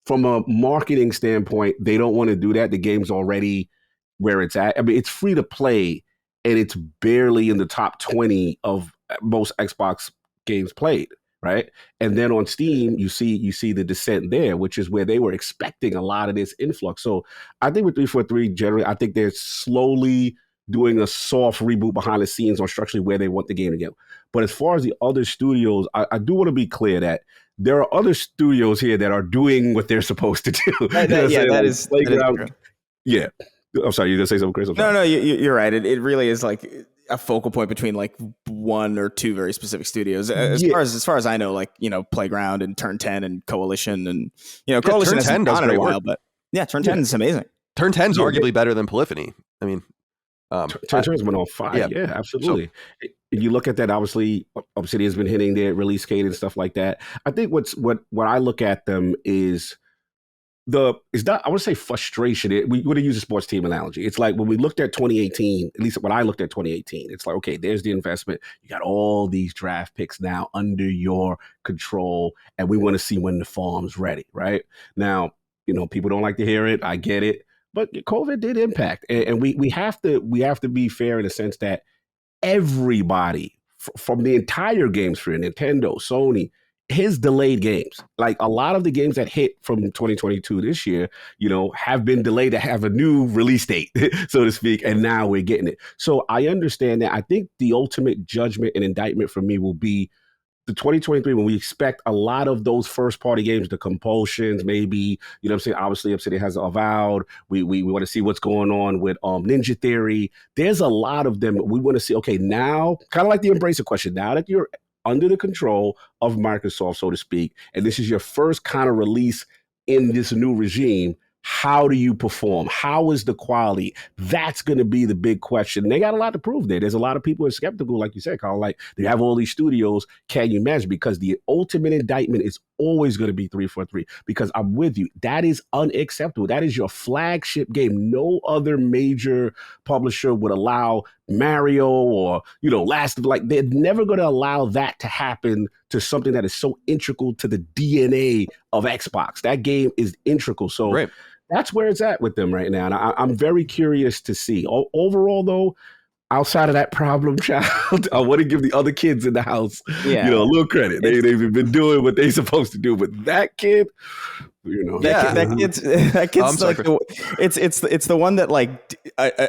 from a marketing standpoint, they don't want to do that. The game's already where it's at. I mean, it's free to play, and it's barely in the top 20 of most Xbox games played. Right. And then on Steam, you see the descent there, which is where they were expecting a lot of this influx. So I think with 343, generally, I think they're slowly doing a soft reboot behind the scenes on structurally where they want the game to go. But as far as the other studios, I do want to be clear that there are other studios here that are doing what they're supposed to do. That is true. Yeah. I'm sorry, you going to say something, Chris? No, you're right. It really is like a focal point between like one or two very specific studios. As far as I know, like, Playground and Turn 10 and Coalition, and Coalition has been on in a while, but Turn 10 is amazing. Turn 10 is arguably better than Polyphony. I mean, Turn 10's been on fire. Yeah, absolutely. So, you look at that, obviously Obsidian's been hitting their release cadence and stuff like that. I think what I look at them is I want to say frustration. We would have used a sports team analogy. It's like when we looked at 2018, at least when I looked at 2018, it's like, okay, there's the investment. You got all these draft picks now under your control, and we want to see when the farm's ready, right? Now, people don't like to hear it. I get it. But COVID did impact. And we have to be fair in the sense that everybody from the entire game sphere, Nintendo, Sony, his delayed games, like a lot of the games that hit from 2022 this year, have been delayed to have a new release date, so to speak. And now we're getting it. So I understand that. I think the ultimate judgment and indictment for me will be the 2023, when we expect a lot of those first party games, the compulsions, maybe, what I'm saying? Obviously, Obsidian has Avowed. We want to see what's going on with Ninja Theory. There's a lot of them. We want to see, okay, now, kind of like the Embracer question, now that you're under the control of Microsoft, so to speak, and this is your first kind of release in this new regime, how do you perform? How is the quality? That's going to be the big question. They got a lot to prove there. There's a lot of people who are skeptical, like you said, Colin, like they have all these studios. Can you manage? Because the ultimate indictment is always going to be 343, because I'm with you. That is unacceptable. That is your flagship game. No other major publisher would allow Mario or, they're never going to allow that to happen to something that is so integral to the DNA of Xbox. That game is integral. So right. That's where it's at with them right now. And I'm very curious to see. Overall, though, outside of that problem child, I want to give the other kids in the house, a little credit. They've been doing what they're supposed to do. But that kid, that kid's like it's the one that like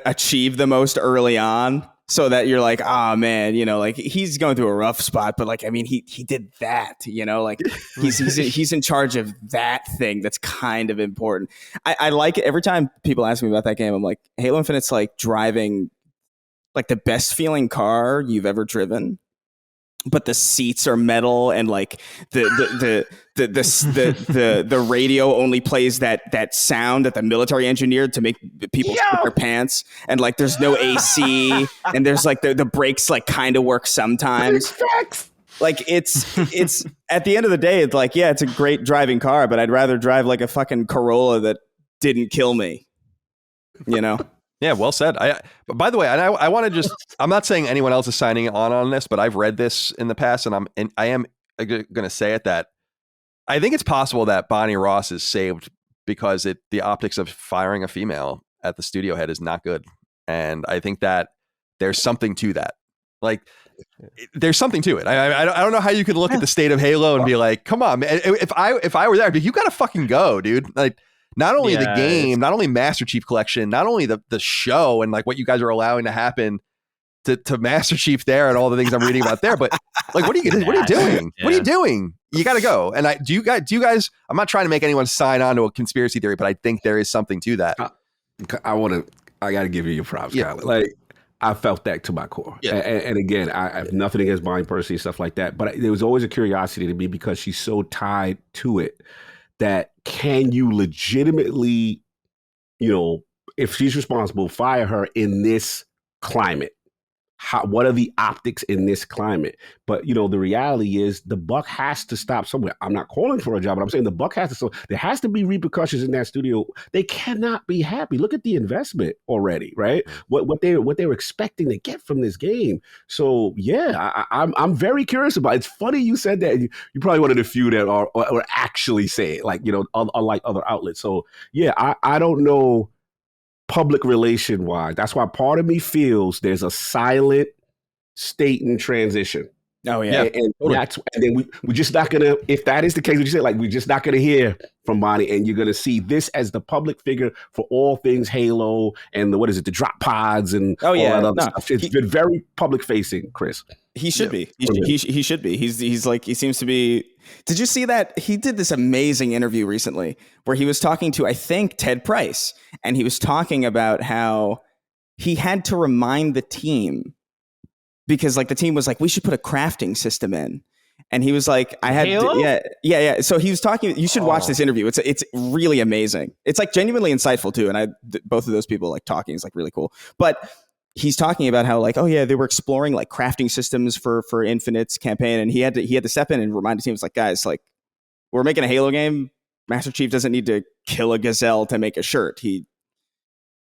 achieved the most early on. So that you're like, oh man, like he's going through a rough spot, but like, I mean, he did that, like he's in charge of that thing that's kind of important. I like it. Every time people ask me about that game, I'm like, Halo Infinite's like driving like the best feeling car you've ever driven, but the seats are metal, and like the radio only plays that sound that the military engineered to make people put their pants, and like there's no AC, and there's like the brakes like kind of work sometimes. Like it's at the end of the day, it's like, yeah, it's a great driving car, but I'd rather drive like a fucking Corolla that didn't kill me, Yeah, well said. By the way, I want to I'm not saying anyone else is signing on this, but I've read this in the past, and I am going to say it, that I think it's possible that Bonnie Ross is saved because the optics of firing a female at the studio head is not good. And I think that there's something to that. Like, there's something to it. I don't know how you could look at the state of Halo and be like, come on, man. If I were there, I'd be, you got to fucking go, dude. Like, not only the game, not only Master Chief Collection, not only the show and like what you guys are allowing to happen to Master Chief there and all the things I'm reading about there, but like, what are you doing? Yeah. What are you doing? You got to go. And do you guys, I'm not trying to make anyone sign on to a conspiracy theory, but I think there is something to that. I got to give you your props, Colin. Like, I felt that to my core. Yeah. And again, I have nothing against Bonnie Percy and stuff like that, but there was always a curiosity to me because she's so tied to it that can you legitimately, if she's responsible, fire her in this climate? What are the optics in this climate? But, the reality is the buck has to stop somewhere. I'm not calling for a job, but I'm saying the buck has to. So there has to be repercussions in that studio. They cannot be happy. Look at the investment already, right? What they were expecting to get from this game. So yeah, I'm very curious about it. It's funny you said that. You probably one of the few that are actually say it, like, unlike other outlets. So yeah, I don't know. Public relation wise, that's why part of me feels there's a silent state in transition. Oh yeah, and then we're just not gonna. If that is the case, what you said, like, we're just not gonna hear from Bonnie, and you're gonna see this as the public figure for all things Halo and the drop pods and all that other stuff. It's been very public facing, Chris. He should be. He should be. He's like, he seems to be. Did you see that he did this amazing interview recently where he was talking to, I think, Ted Price, and he was talking about how he had to remind the team because like the team was like, we should put a crafting system in. And he was like, yeah. So he was talking, you should watch this interview. It's really amazing. It's like genuinely insightful too. And both of those people like talking is like really cool. But he's talking about how like, oh yeah, they were exploring like crafting systems for Infinite's campaign. And he had to step in and remind the team, it's like, guys, like, we're making a Halo game. Master Chief doesn't need to kill a gazelle to make a shirt.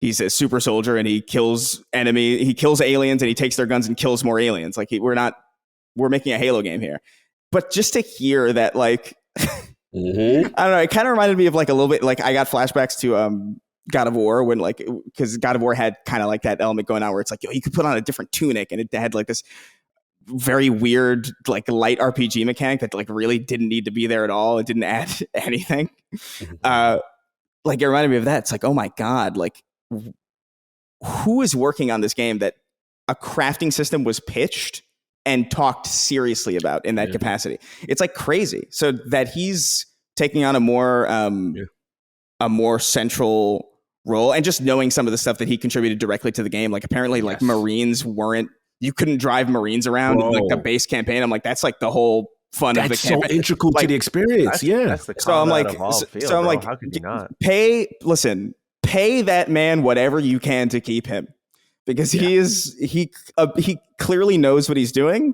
He's a super soldier and he kills aliens and he takes their guns and kills more aliens. Like we're making a Halo game here. But just to hear that, like, I don't know, it kind of reminded me of like a little bit, like I got flashbacks to God of War when like, because God of War had kind of like that element going on where it's like, yo, you could put on a different tunic and it had like this very weird, like light RPG mechanic that like really didn't need to be there at all. It didn't add anything. Like it reminded me of that. It's like, oh my God, like who is working on this game that a crafting system was pitched and talked seriously about in that capacity? It's like crazy. So that he's taking on a more central role and just knowing some of the stuff that he contributed directly to the game. Like apparently like Marines you couldn't drive Marines around like the base campaign. I'm like, that's like the whole fun of the campaign. That's so integral to the experience. That's the so I'm like, how could you not pay that man whatever you can to keep him because he clearly knows what he's doing.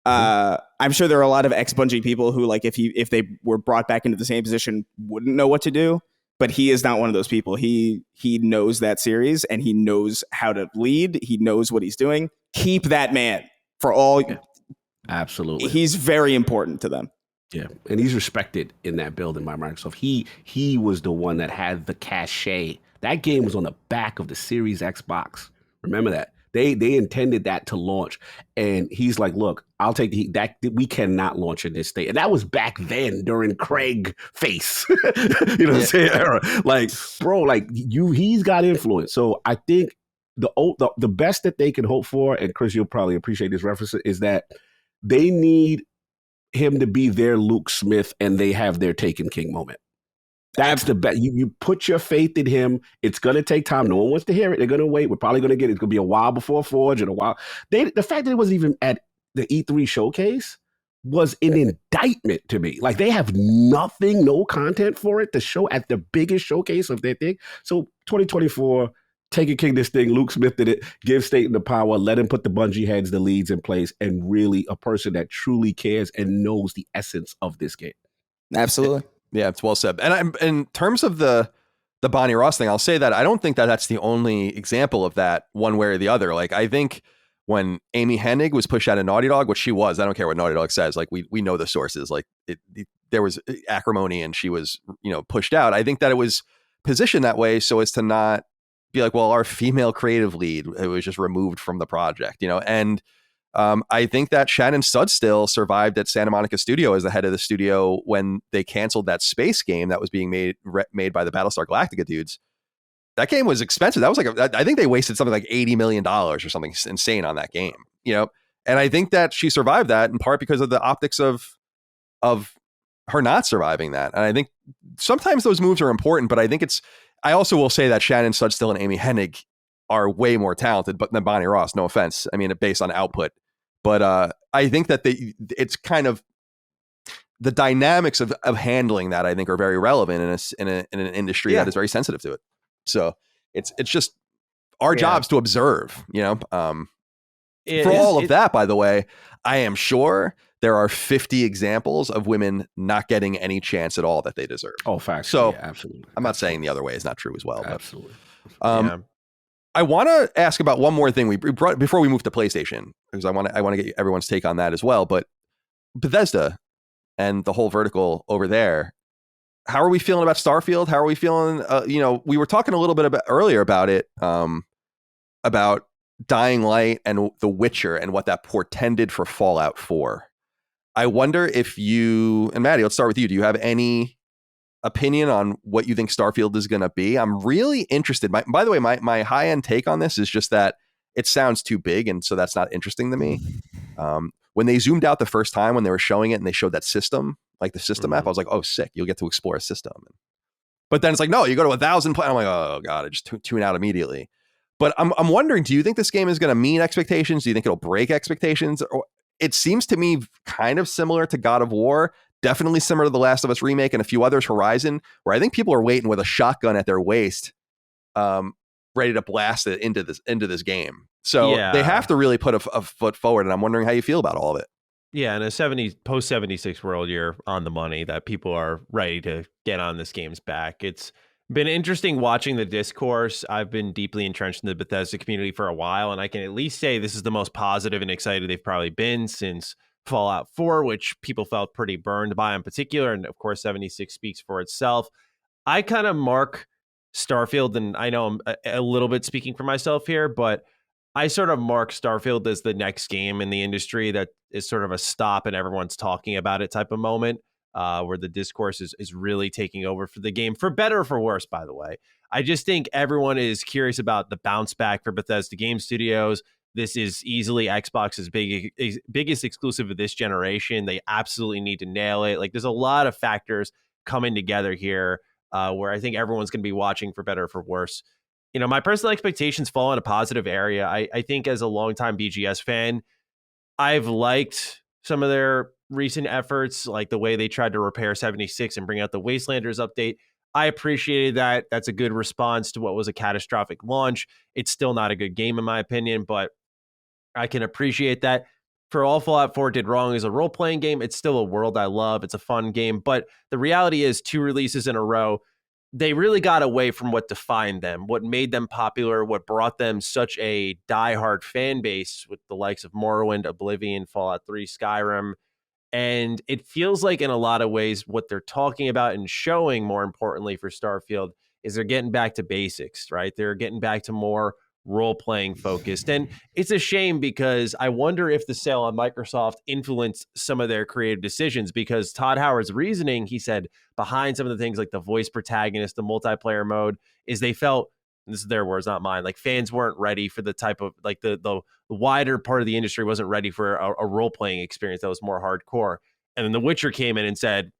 I'm sure there are a lot of ex-Bungie people who like if they were brought back into the same position wouldn't know what to do, but he is not one of those people. He knows that series and he knows how to lead. He knows what he's doing. Keep that man for all. Absolutely. He's very important to them. Yeah. And he's respected in that building by Microsoft. He was the one that had the cachet. That game was on the back of the Series Xbox. Remember that. They intended that to launch. And he's like, look, I'll take the heat. That we cannot launch in this state. And that was back then during Craig face. You know what I'm saying? Era. Like, bro, like he's got influence. So I think the best that they can hope for, and Chris, you'll probably appreciate this reference, is that they need him to be their Luke Smith and they have their Taken King moment. That's the best. You put your faith in him. It's going to take time. No one wants to hear it. They're going to wait. We're probably going to get it. It's going to be a while before Forge and a while. The fact that it wasn't even at the E3 showcase was an indictment to me. Like they have nothing, no content for it to show at the biggest showcase of their thing. So 2024, Taken King this thing. Luke Smith did it. Give Staten the power. Let him put the Bungie heads, the leads in place, and really a person that truly cares and knows the essence of this game. Absolutely. Yeah, it's well said. And in terms of the Bonnie Ross thing, I'll say that I don't think that that's the only example of that one way or the other. Like, I think when Amy Hennig was pushed out of Naughty Dog, which she was, I don't care what Naughty Dog says, like we know the sources, like there was acrimony and she was, pushed out. I think that it was positioned that way so as to not be like, well, our female creative lead, it was just removed from the project, and I think that Shannon Studstill survived at Santa Monica Studio as the head of the studio when they canceled that space game that was being made by the Battlestar Galactica dudes. That game was expensive. That was I think they wasted something like $80 million or something insane on that game, and I think that she survived that in part because of the optics of her not surviving that. And I think sometimes those moves are important, but I also will say that Shannon Studstill and Amy Hennig are way more talented than Bonnie Ross. No offense. I mean, based on output, but I think that it's kind of the dynamics of handling that I think are very relevant in an industry that is very sensitive to it. So it's just our jobs to observe, for all of that, by the way, I am sure there are 50 examples of women not getting any chance at all that they deserve. Oh, facts. So absolutely. I'm not saying the other way is not true as well. Absolutely. I want to ask about one more thing we brought before we move to PlayStation, because I want to get everyone's take on that as well. But Bethesda and the whole vertical over there, how are we feeling about Starfield? How are we feeling? We were talking a little bit earlier about it, about Dying Light and The Witcher and what that portended for Fallout 4. I wonder if you, and Matty, let's start with you. Do you have any opinion on what you think Starfield is going to be? I'm really interested. By the way, my high end take on this is just that it sounds too big, and so that's not interesting to me. When they zoomed out the first time when they were showing it and they showed that system, like the system map, I was like, oh, sick. You'll get to explore a system. But then it's like, no, you go to 1,000 I'm like, oh God, I just tune out immediately. But I'm wondering, do you think this game is going to meet expectations? Do you think it'll break expectations? Or it seems to me kind of similar to God of War, definitely similar to The Last of Us remake and a few others, Horizon, where I think people are waiting with a shotgun at their waist, ready to blast it into this game. So they have to really put a foot forward, and I'm wondering how you feel about all of it. Yeah, in a post 76 world, you're on the money that people are ready to get on this game's back. It's been interesting watching the discourse. I've been deeply entrenched in the Bethesda community for a while, and I can at least say this is the most positive and excited they've probably been since Fallout 4, which people felt pretty burned by in particular. And of course, 76 speaks for itself. I kind of mark Starfield, and I know I'm a little bit speaking for myself here, but I sort of mark Starfield as the next game in the industry that is sort of a stop and everyone's talking about it type of moment, where the discourse is really taking over for the game, for better or for worse, by the way. I just think everyone is curious about the bounce back for Bethesda Game Studios. This is easily Xbox's biggest exclusive of this generation. They absolutely need to nail it. Like, there's a lot of factors coming together here, where I think everyone's going to be watching for better or for worse. My personal expectations fall in a positive area. I think as a longtime BGS fan, I've liked some of their recent efforts, like the way they tried to repair 76 and bring out the Wastelanders update. I appreciated that. That's a good response to what was a catastrophic launch. It's still not a good game, in my opinion, but I can appreciate that. For all Fallout 4 did wrong as a role-playing game, it's still a world I love. It's a fun game. But the reality is, 2 releases in a row, they really got away from what defined them, what made them popular, what brought them such a diehard fan base with the likes of Morrowind, Oblivion, Fallout 3, Skyrim. And it feels like in a lot of ways what they're talking about and showing, more importantly for Starfield, is they're getting back to basics, right? They're getting back to more role-playing focused. And it's a shame because I wonder if the sale on Microsoft influenced some of their creative decisions, because Todd Howard's reasoning, he said, behind some of the things like the voice protagonist, the multiplayer mode, is they felt, and this is their words, not mine, like fans weren't ready for the type of, like the wider part of the industry wasn't ready for a role-playing experience that was more hardcore. And then The Witcher came in and said,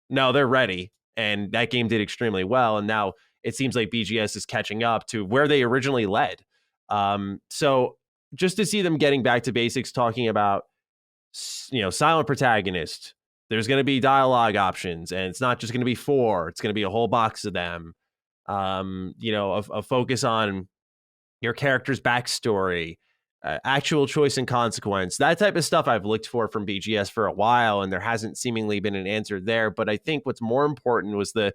no, they're ready. And that game did extremely well. And now it seems like BGS is catching up to where they originally led. So just to see them getting back to basics, talking about, silent protagonist, there's going to be dialogue options, and it's not just going to be 4, it's going to be a whole box of them. A focus on your character's backstory, actual choice and consequence, that type of stuff I've looked for from BGS for a while, and there hasn't seemingly been an answer there. But I think what's more important was the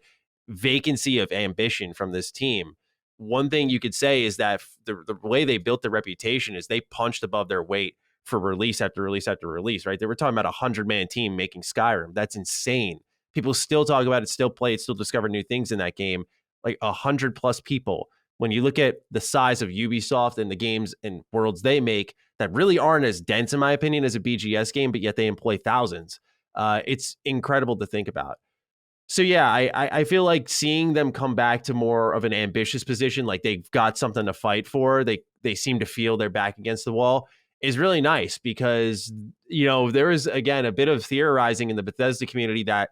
vacancy of ambition from this team. One thing you could say is that the way they built the reputation is they punched above their weight for release after release after release, right? They were talking about 100-man team making Skyrim. That's insane. People still talk about it, still play it, still discover new things in that game. Like 100+ people. When you look at the size of Ubisoft and the games and worlds they make, that really aren't as dense, in my opinion, as a BGS game, but yet they employ thousands. It's incredible to think about. So yeah, I feel like seeing them come back to more of an ambitious position, like they've got something to fight for. They seem to feel they're back against the wall, is really nice because, you know, there is, again, a bit of theorizing in the Bethesda community that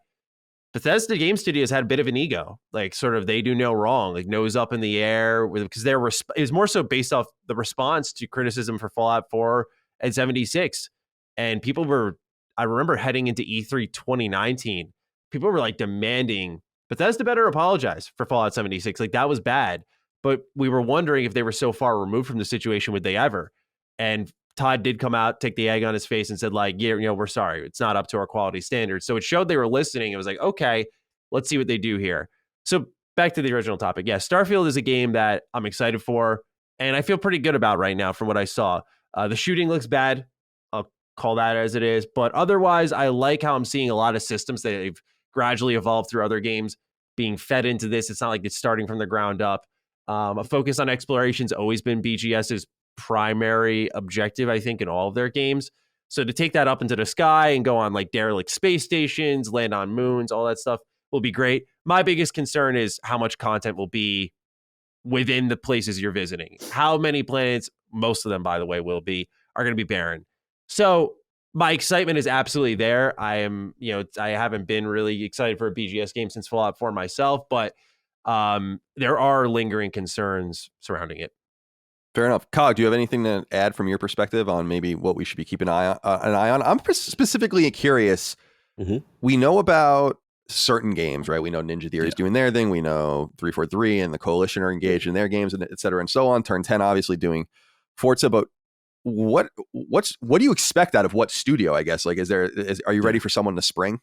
Bethesda Game Studios had a bit of an ego, like sort of they do no wrong, like nose up in the air, because it was more so based off the response to criticism for Fallout 4 and 76. And people were, I remember heading into E3 2019, people were like demanding Bethesda better apologize for Fallout 76. Like that was bad. But we were wondering if they were so far removed from the situation, would they ever? And Todd did come out, take the egg on his face and said like, yeah, you know, we're sorry. It's not up to our quality standards. So it showed they were listening. It was like, okay, let's see what they do here. So back to the original topic. Yeah, Starfield is a game that I'm excited for and I feel pretty good about right now from what I saw. The shooting looks bad. I'll call that as it is. But otherwise, I like how I'm seeing a lot of systems that they've gradually evolved through other games being fed into this. It's not like it's starting from the ground up. A focus on exploration's always been BGS's primary objective, I think, in all of their games. So to take that up into the sky and go on like derelict space stations, land on moons, all that stuff will be great. My biggest concern is how much content will be within the places you're visiting. How many planets, most of them, by the way, are going to be barren. So my excitement is absolutely there. I haven't been really excited for a BGS game since Fallout 4 myself, but there are lingering concerns surrounding it. Fair enough. Cog, do you have anything to add from your perspective on maybe what we should be keeping an eye on? I'm specifically curious. Mm-hmm. We know about certain games, right? We know Ninja Theory is doing their thing. We know 343 and the Coalition are engaged in their games, and et cetera, and so on. Turn 10 obviously doing Forza, but what do you expect out of what studio? I guess like are you ready for someone to spring?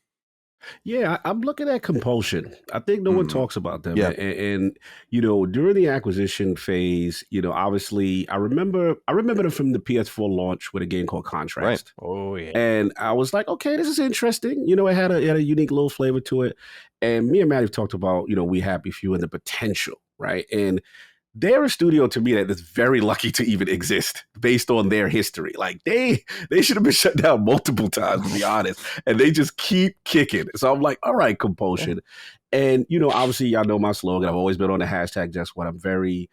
Yeah, I'm looking at Compulsion. I think no one talks about them. Yeah. And you know, during the acquisition phase, you know, obviously I remember them from the PS4 launch with a game called Contrast. Right. Oh yeah. And I was like, okay, this is interesting. You know, it had a unique little flavor to it. And me and Matty talked about, you know, We Happy Few and the potential, right? And they're a studio to me that is very lucky to even exist based on their history. Like they should have been shut down multiple times, to be honest, and they just keep kicking. So I'm like, all right, Compulsion. And, you know, obviously y'all know my slogan. I've always been on the hashtag Just What. I'm very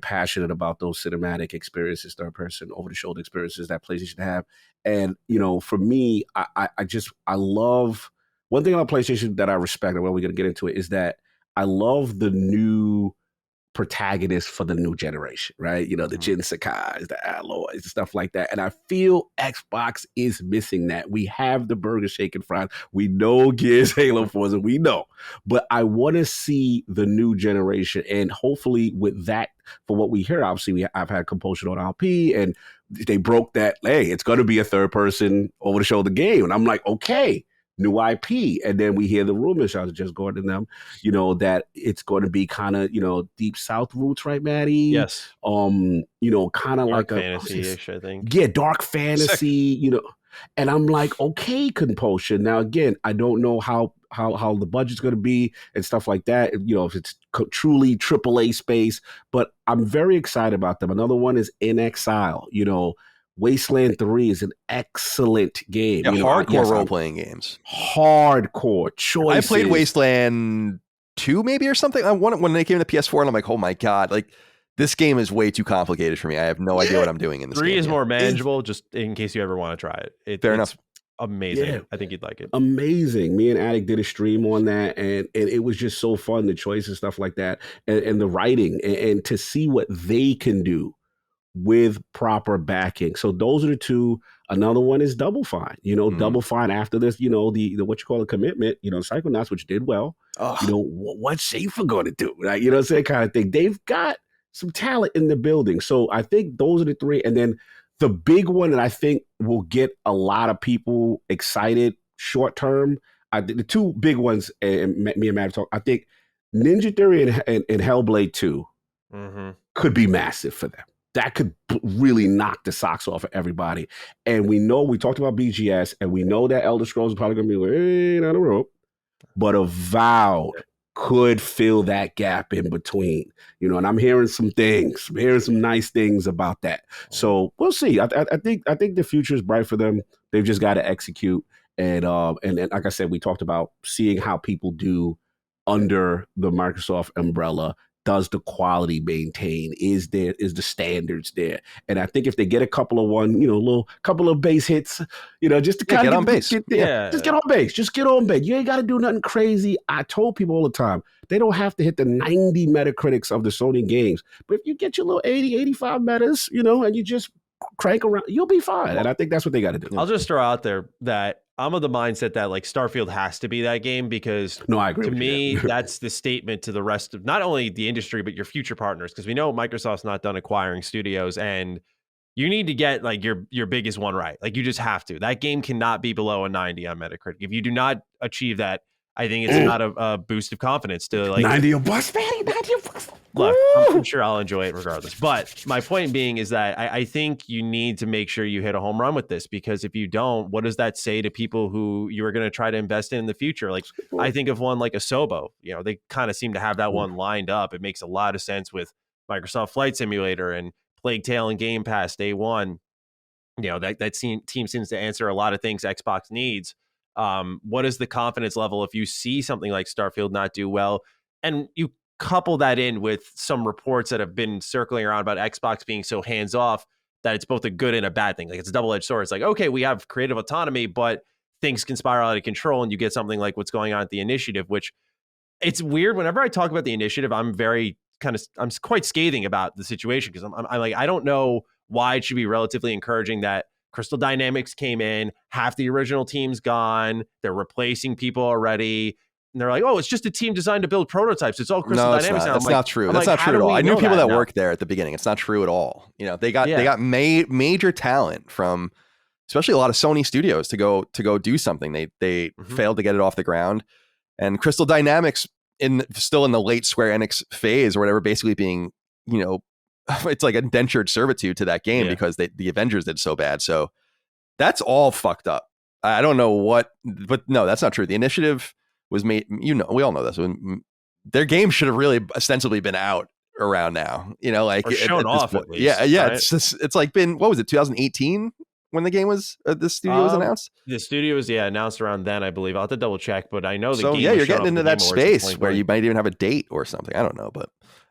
passionate about those cinematic experiences, third person, over the shoulder experiences that PlayStation have. And, you know, for me, I love one thing about PlayStation that I respect, and when we're going to get into it, is that I love the new protagonist for the new generation, right? You know, the Jin Sakai's, the Alloys, stuff like that. And I feel Xbox is missing that. We have the burger shaking fries. We know Gears, Halo, Forza, we know. But I want to see the new generation. And hopefully with that, for what we hear, obviously I've had Compulsion on RP and they broke that, hey, it's going to be a third person over the shoulder game. And I'm like, okay, new IP. And then we hear the rumors, I was just going to them, you know, that it's going to be kind of, you know, Deep South roots, right, Matty? Yes. You know, kind of like a fantasy-ish, I think. Yeah, dark fantasy, you know. And I'm like, okay, Compulsion. Now, again, I don't know how the budget's going to be and stuff like that, you know, if it's truly AAA space, but I'm very excited about them. Another one is In Exile, you know. Wasteland 3 is an excellent game. Yeah, you know, hardcore role-playing games. Hardcore choices. I played Wasteland 2 maybe or something. When they came to the PS4, and I'm like, oh my God, like this game is way too complicated for me. I have no idea what I'm doing in this 3 game. is more manageable, just in case you ever want to try it. Fair enough. Amazing. Yeah. I think you'd like it. Amazing. Me and Attic did a stream on that, and it was just so fun, the choices and stuff like that, and the writing, and to see what they can do with proper backing. So those are the two. Another one is Double Fine. You know, Double Fine after this, you know, the what you call a commitment, you know, Psychonauts, which did well. You know, what's Schaefer going to do? Right? You know what I'm saying? Kind of thing. They've got some talent in the building. So I think those are the three. And then the big one that I think will get a lot of people excited short term, the two big ones, and me and Matt talk, I think Ninja Theory and Hellblade 2 could be massive for them. That could really knock the socks off of everybody. And we talked about BGS, and we know that Elder Scrolls is probably going to be way down the road, but Avowed could fill that gap in between, and I'm hearing some things. I'm hearing some nice things about that. So we'll see. I think the future is bright for them. They've just got to execute. And like I said, we talked about seeing how people do under the Microsoft umbrella. Does the quality maintain? Is the standards there? And I think if they get a couple of couple of base hits, just to kind of get on base. Just get on base. Just get on base. You ain't got to do nothing crazy. I told people all the time, they don't have to hit the 90 Metacritics of the Sony games. But if you get your little 80, 85 metas, and you just crank around, you'll be fine. And I think that's what they got to do. I'll just throw out there that I'm of the mindset that like Starfield has to be that game because I agree. To me, that's the statement to the rest of not only the industry, but your future partners. Because we know Microsoft's not done acquiring studios, and you need to get like your biggest one right. Like you just have to. That game cannot be below a 90 on Metacritic. If you do not achieve that, I think it's not a boost of confidence to like 90 or bust, Matty, 90 or bust. Look, I'm sure I'll enjoy it regardless. But my point being is that I think you need to make sure you hit a home run with this, because if you don't, what does that say to people who you are going to try to invest in the future? Like I think of one like Asobo, they kind of seem to have that one lined up. It makes a lot of sense with Microsoft Flight Simulator and Plague Tale and Game Pass Day One. That team seems to answer a lot of things Xbox needs. What is the confidence level if you see something like Starfield not do well, and you couple that in with some reports that have been circling around about Xbox being so hands off that it's both a good and a bad thing. Like it's a double-edged sword. It's like, okay, we have creative autonomy, but things can spiral out of control, and you get something like what's going on at the Initiative, which it's weird. Whenever I talk about the Initiative, I'm quite scathing about the situation, because I'm like, I don't know why it should be relatively encouraging that Crystal Dynamics came in, half the original team's gone, they're replacing people already. And they're like, oh, it's just a team designed to build prototypes. It's all Crystal Dynamics now. That's not true. That's not true at all. I knew people that worked there at the beginning. It's not true at all. They got major talent from, especially a lot of Sony studios to go do something. They failed to get it off the ground. And Crystal Dynamics still in the late Square Enix phase or whatever, basically being, it's like indentured servitude to that game because the Avengers did so bad. So that's all fucked up. I don't know what, but no, that's not true. The Initiative was made, we all know this. Their game should have really ostensibly been out around now, like or shown off at least. Yeah. Right? It's like been, what was it, 2018 when the game was, the studio was announced? The studio was announced around then, I believe. I'll have to double check, but I know the game. Yeah, you're getting into that space where you might even have a date or something. I don't know, but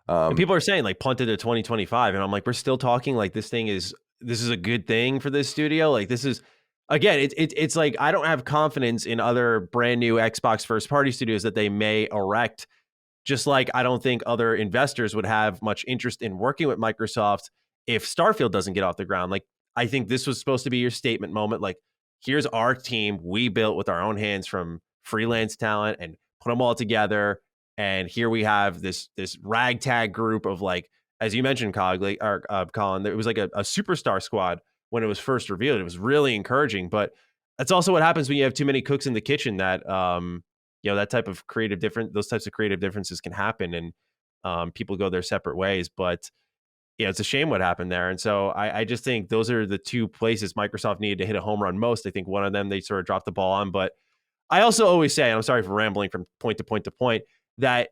and people are saying like punted to 2025, and I'm like, we're still talking like this is a good thing for this studio. Like this is. Again, it's like I don't have confidence in other brand new Xbox first party studios that they may erect, just like I don't think other investors would have much interest in working with Microsoft if Starfield doesn't get off the ground. Like I think this was supposed to be your statement moment. Like here's our team we built with our own hands from freelance talent and put them all together. And here we have this ragtag group of, like, as you mentioned, Colin, it was like a superstar squad when it was first revealed. It was really encouraging, but that's also what happens when you have too many cooks in the kitchen, that, that type of those types of creative differences can happen, and people go their separate ways. But yeah, it's a shame what happened there. And so I just think those are the two places Microsoft needed to hit a home run most. I think one of them they sort of dropped the ball on, but I also always say, and I'm sorry for rambling from point to point to point, that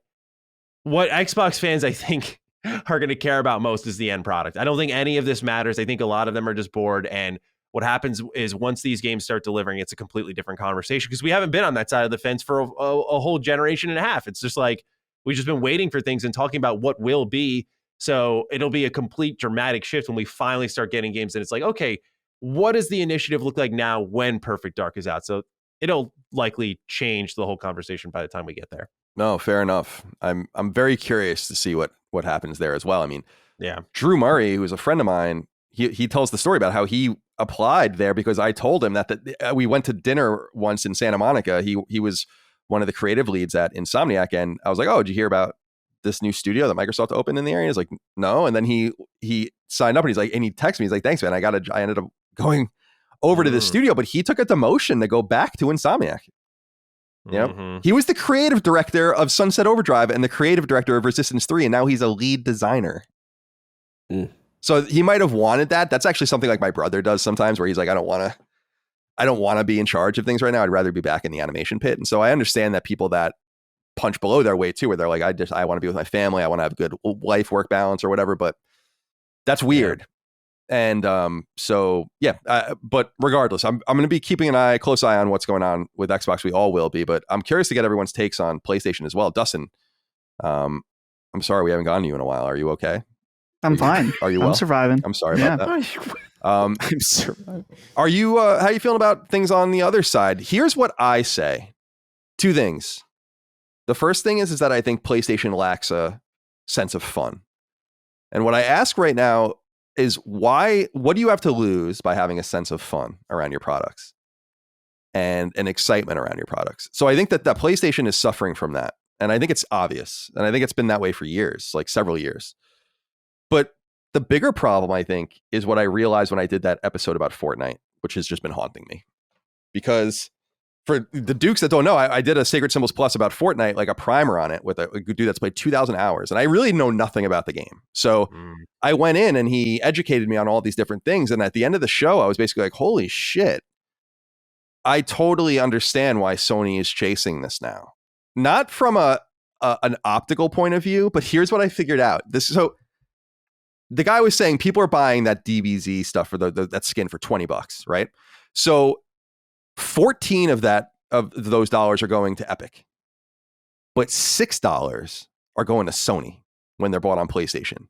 what Xbox fans, I think, are going to care about most is the end product. I don't think any of this matters. I think a lot of them are just bored. And what happens is once these games start delivering, it's a completely different conversation, because we haven't been on that side of the fence for a whole generation and a half. It's just like we've just been waiting for things and talking about what will be. So it'll be a complete dramatic shift when we finally start getting games. And it's like, okay, what does the Initiative look like now when Perfect Dark is out? So it'll likely change the whole conversation by the time we get there. No, fair enough. I'm very curious to see what happens there as well. I mean, yeah, Drew Murray, who is a friend of mine, he tells the story about how he applied there because I told him that we went to dinner once in Santa Monica. He was one of the creative leads at Insomniac, and I was like, "Oh, did you hear about this new studio that Microsoft opened in the area?" He's like, "No." And then he signed up, and he texted me. He's like, "Thanks, man. I ended up going over to the studio, but he took a demotion to go back to Insomniac." You know, he was the creative director of Sunset Overdrive and the creative director of Resistance 3, and now he's a lead designer. So he might have wanted that. That's actually something like my brother does sometimes, where he's like, I don't want to be in charge of things right now. I'd rather be back in the animation pit. And so I understand that people that punch below their weight too, where they're like, I want to be with my family. I want to have a good life work balance or whatever. But that's weird. And but regardless, I'm going to be keeping a close eye on what's going on with Xbox. We all will be, but I'm curious to get everyone's takes on PlayStation as well. Dustin, I'm sorry we haven't gone to you in a while. Are you okay? I'm fine. Are you well? I'm surviving. I'm sorry about that. I'm surviving. Are you, how are you feeling about things on the other side? Here's what I say. Two things. The first thing is that I think PlayStation lacks a sense of fun. And what I ask right now is what do you have to lose by having a sense of fun around your products and an excitement around your products? So I think that PlayStation is suffering from that. And I think it's obvious. And I think it's been that way for years, like several years. But the bigger problem, I think, is what I realized when I did that episode about Fortnite, which has just been haunting me. Because for the Dukes that don't know, I did a Sacred Symbols Plus about Fortnite, like a primer on it with a dude that's played 2,000 hours. And I really know nothing about the game. So I went in and he educated me on all these different things. And at the end of the show, I was basically like, holy shit. I totally understand why Sony is chasing this now. Not from an optical point of view, but here's what I figured out. So the guy was saying people are buying that DBZ stuff for that skin for $20, right? So 14 of those dollars are going to Epic, but $6 are going to Sony when they're bought on PlayStation.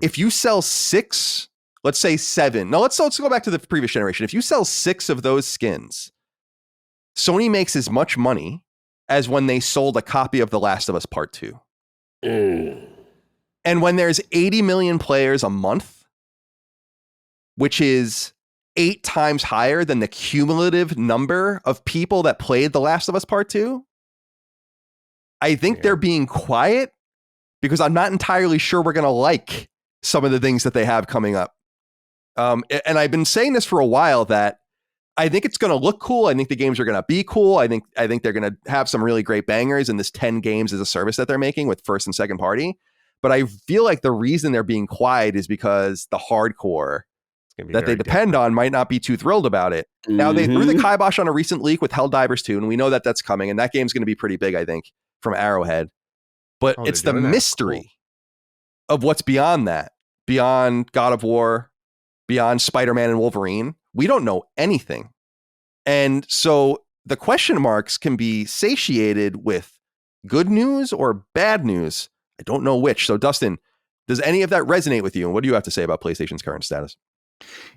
If you sell 6, let's say 7. No, let's go back to the previous generation. If you sell 6 of those skins, Sony makes as much money as when they sold a copy of The Last of Us Part 2. And when there's 80 million players a month, which is 8 times higher than the cumulative number of people that played The Last of Us Part 2, I think they're being quiet because I'm not entirely sure we're going to like some of the things that they have coming up. And I've been saying this for a while that I think it's going to look cool. I think the games are going to be cool. I think they're going to have some really great bangers in this 10 games as a service that they're making with first and second party. But I feel like the reason they're being quiet is because the hardcore that they depend on might not be too thrilled about it. Now, they threw the kibosh on a recent leak with Helldivers 2, and we know that that's coming, and that game's going to be pretty big, I think, from Arrowhead. But it's the mystery of what's beyond that, beyond God of War, beyond Spider-Man and Wolverine. We don't know anything. And so the question marks can be satiated with good news or bad news. I don't know which. So, Dustin, does any of that resonate with you? And what do you have to say about PlayStation's current status?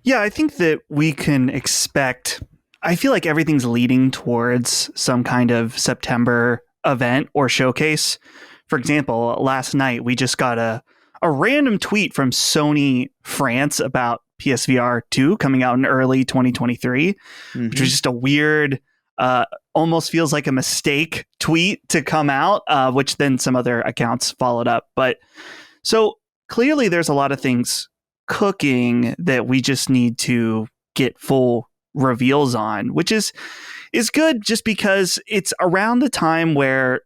Yeah, I think that we can expect, I feel like everything's leading towards some kind of September event or showcase. For example, last night we just got a random tweet from Sony France about PSVR 2 coming out in early 2023, which was just a weird, almost feels like a mistake tweet to come out, which then some other accounts followed up. But so clearly there's a lot of things cooking that we just need to get full reveals on, which is good just because it's around the time where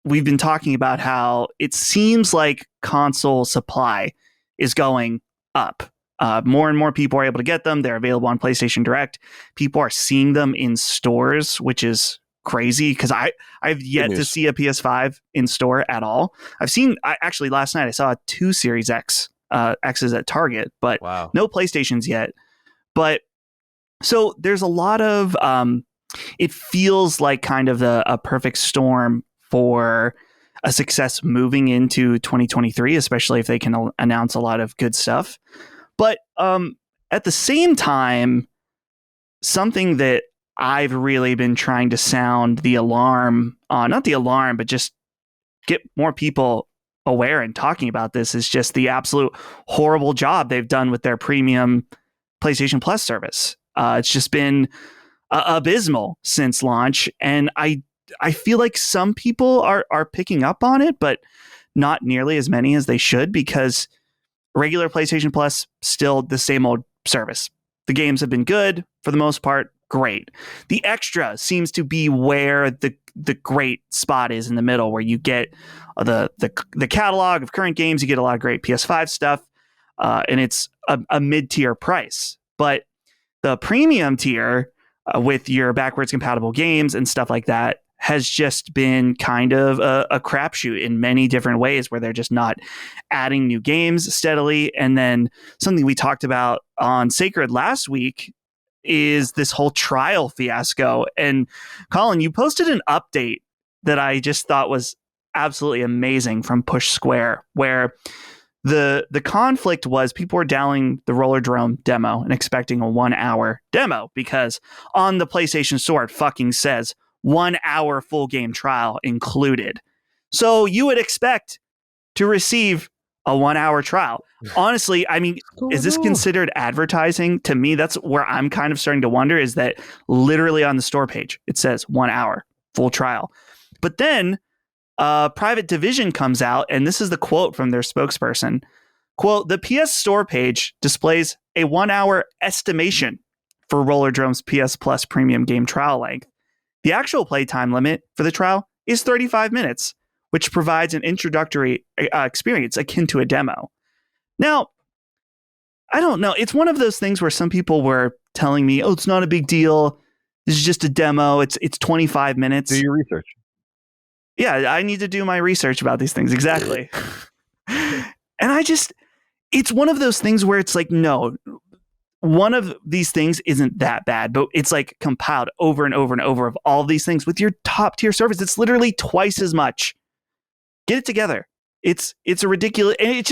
we've been talking about how it seems like console supply is going up. More and more people are able to get them. They're available on PlayStation Direct. People are seeing them in stores, which is crazy because I've yet to see a PS5 in store at all. Actually last night I saw 2 Series X's at Target, but no PlayStations yet. But so there's a lot of it feels like kind of a perfect storm for a success moving into 2023, especially if they can announce a lot of good stuff. But at the same time, something that I've really been trying to sound the alarm on, not the alarm, but just get more people aware and talking about this, is just the absolute horrible job they've done with their premium PlayStation Plus service. It's just been abysmal since launch. And I feel like some people are picking up on it, but not nearly as many as they should, because regular PlayStation Plus, still the same old service. The games have been good for the most part. Great. The extra seems to be where the great spot is in the middle, where you get the catalog of current games. You get a lot of great PS5 stuff, and it's a mid-tier price. But the premium tier with your backwards compatible games and stuff like that has just been kind of a crapshoot in many different ways, where they're just not adding new games steadily. And then something we talked about on Sacred last week is this whole trial fiasco. And Colin, you posted an update that I just thought was absolutely amazing from Push Square, where the conflict was people were downloading the Roller Drome demo and expecting a 1 hour demo, because on the PlayStation Store it fucking says 1 hour full game trial included. So you would expect to receive a 1 hour trial. Honestly, I mean, is this considered advertising? To me, that's where I'm kind of starting to wonder, is that literally on the store page, it says 1 hour full trial. But then Private Division comes out, and this is the quote from their spokesperson. Quote, the PS Store page displays a 1 hour estimation for Roller Drome's PS Plus premium game trial length. The actual playtime limit for the trial is 35 minutes, which provides an introductory experience akin to a demo. Now, I don't know. It's one of those things where some people were telling me, oh, it's not a big deal. This is just a demo. It's 25 minutes. Do your research. Yeah, I need to do my research about these things. Exactly. And it's one of those things where it's like, no, one of these things isn't that bad, but it's like compiled over and over and over of all these things with your top tier service. It's literally twice as much. Get it together. It's a ridiculous, and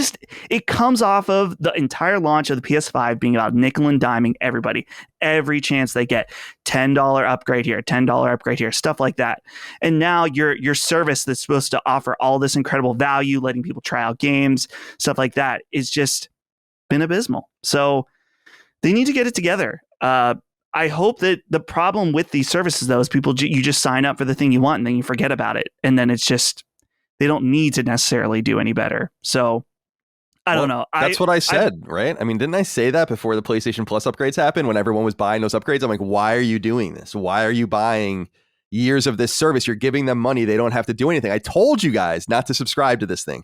it comes off of the entire launch of the PS5 being about nickel and diming everybody every chance they get. $10 upgrade here, $10 upgrade here, stuff like that. And now your service that's supposed to offer all this incredible value, letting people try out games, stuff like that, is just been abysmal. So they need to get it together. I hope that the problem with these services, though, is you just sign up for the thing you want and then you forget about it, and then it's just, they don't need to necessarily do any better. So I don't know. That's what I said, right? I mean, didn't I say that before the PlayStation Plus upgrades happened, when everyone was buying those upgrades? I'm like, why are you doing this? Why are you buying years of this service? You're giving them money. They don't have to do anything. I told you guys not to subscribe to this thing.